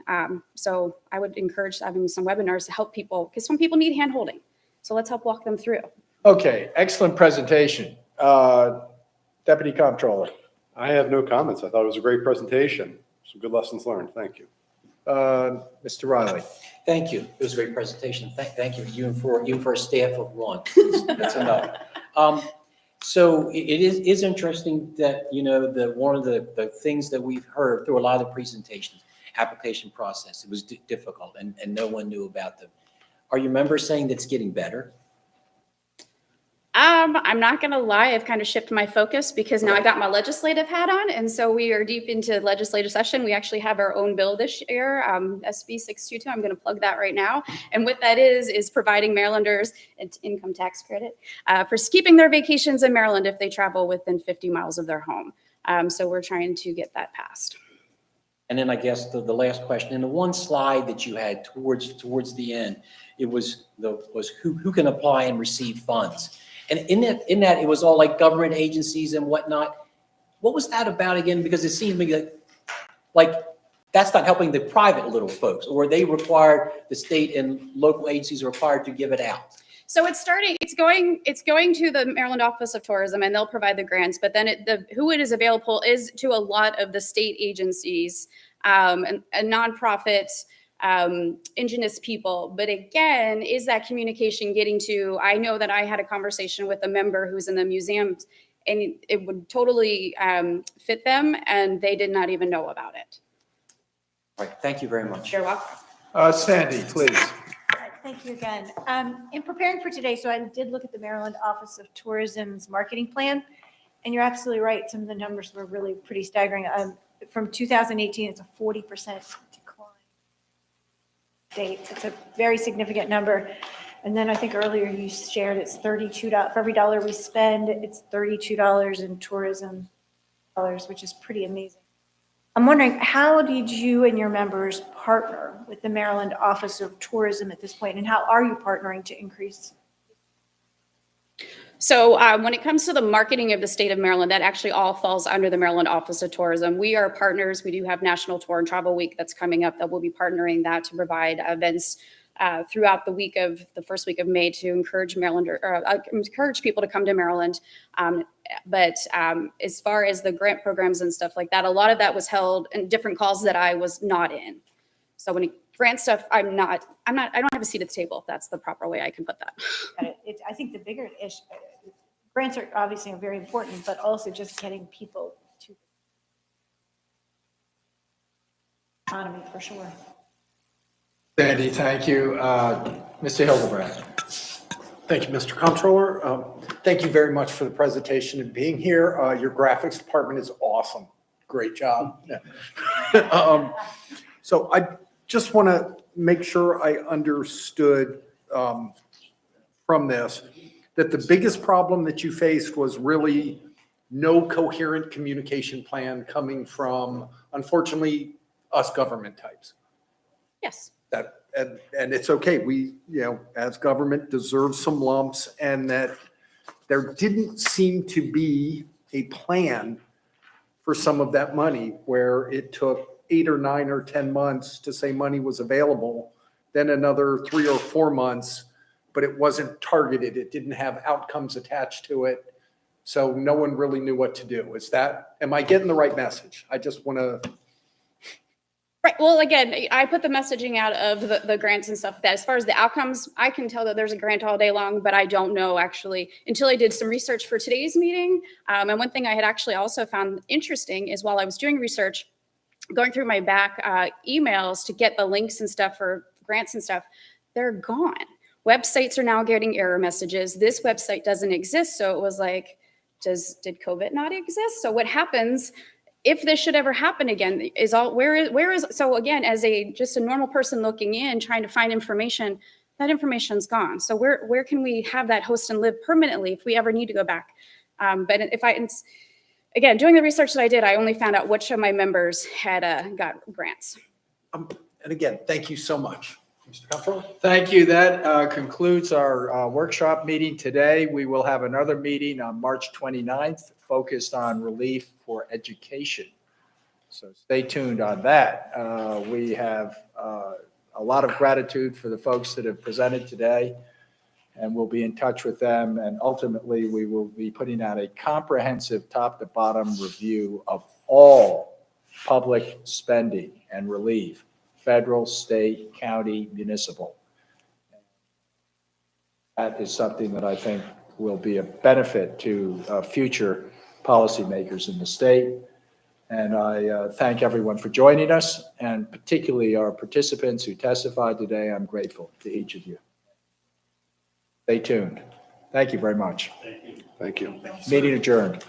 I: So I would encourage having some webinars to help people, because some people need hand-holding. So let's help walk them through.
A: Okay, excellent presentation. Deputy Comptroller.
C: I have no comments. I thought it was a great presentation. Some good lessons learned. Thank you.
A: Mr. Riley.
D: Thank you. It was a great presentation. Thank you. Even for a staff of one. That's enough. So it is interesting that, one of the things that we've heard through a lot of the presentations, application process. It was difficult and no one knew about them. Are your members saying that's getting better?
I: I'm not gonna lie, I've kind of shifted my focus because now I got my legislative hat on, and so we are deep into legislative session. We actually have our own bill this year, SB 622. I'm gonna plug that right now. And what that is providing Marylanders an income tax credit for keeping their vacations in Maryland if they travel within 50 miles of their home. So we're trying to get that passed.
D: And then I guess the last question, in the one slide that you had towards the end, it was who can apply and receive funds. And in that, it was all like government agencies and whatnot. What was that about again? Because it seems to me like that's not helping the private little folks, or they required, the state and local agencies are required to give it out.
I: So it's going to the Maryland Office of Tourism, and they'll provide the grants, but then who it is available is to a lot of the state agencies, and nonprofits, indigenous people. But again, is that communication getting to, I know that I had a conversation with a member who's in the museum, and it would totally fit them, and they did not even know about it.
D: All right, thank you very much.
I: You're welcome.
A: Sandy, please.
E: Thank you again. In preparing for today, so I did look at the Maryland Office of Tourism's marketing plan, and you're absolutely right. Some of the numbers were really pretty staggering. From 2018, it's a 40% decline. It's a very significant number. And then I think earlier you shared it's $32 for every dollar we spend. It's $32 in tourism dollars, which is pretty amazing. I'm wondering, how did you and your members partner with the Maryland Office of Tourism at this point, and how are you partnering to increase?
I: So when it comes to the marketing of the state of Maryland, that actually all falls under the Maryland Office of Tourism. We are partners. We do have National Tour and Travel Week that's coming up that we'll be partnering that to provide events throughout the first week of May to encourage encourage people to come to Maryland. But as far as the grant programs and stuff like that, a lot of that was held in different calls that I was not in. So when grant stuff, I don't have a seat at the table, if that's the proper way I can put that.
E: I think the bigger issue, grants are obviously very important, but also just getting people to the economy for sure.
A: Sandy, thank you. Mr. Hildebrand.
F: Thank you, Mr. Comptroller. Thank you very much for the presentation and being here. Your graphics department is awesome. Great job. So I just want to make sure I understood from this that the biggest problem that you faced was really no coherent communication plan coming from, unfortunately, us government types.
I: Yes.
F: And it's okay. We, as government, deserve some lumps, and that there didn't seem to be a plan for some of that money, where it took 8 or 9 or 10 months to say money was available, then another 3 or 4 months, but it wasn't targeted. It didn't have outcomes attached to it. So no one really knew what to do. Am I getting the right message? I just want to.
I: Right. Well, again, I put the messaging out of the grants and stuff. That as far as the outcomes, I can tell that there's a grant all day long, but I don't know actually until I did some research for today's meeting. And one thing I had actually also found interesting is while I was doing research, going through my back emails to get the links and stuff for grants and stuff, they're gone. Websites are now getting error messages. This website doesn't exist. So it was like, did COVID not exist? So what happens if this should ever happen again is so again, as just a normal person looking in, trying to find information, that information's gone. So where can we have that host and live permanently if we ever need to go back? But again, doing the research that I did, I only found out which of my members had got grants.
F: And again, thank you so much, Mr. Comptroller.
A: Thank you. That concludes our workshop meeting today. We will have another meeting on March 29th focused on relief for education. So stay tuned on that. We have a lot of gratitude for the folks that have presented today, and we'll be in touch with them. And ultimately, we will be putting out a comprehensive top to bottom review of all public spending and relief, federal, state, county, municipal. That is something that I think will be a benefit to future policymakers in the state. And I thank everyone for joining us, and particularly our participants who testified today. I'm grateful to each of you. Stay tuned. Thank you very much.
C: Thank you.
A: Meeting adjourned.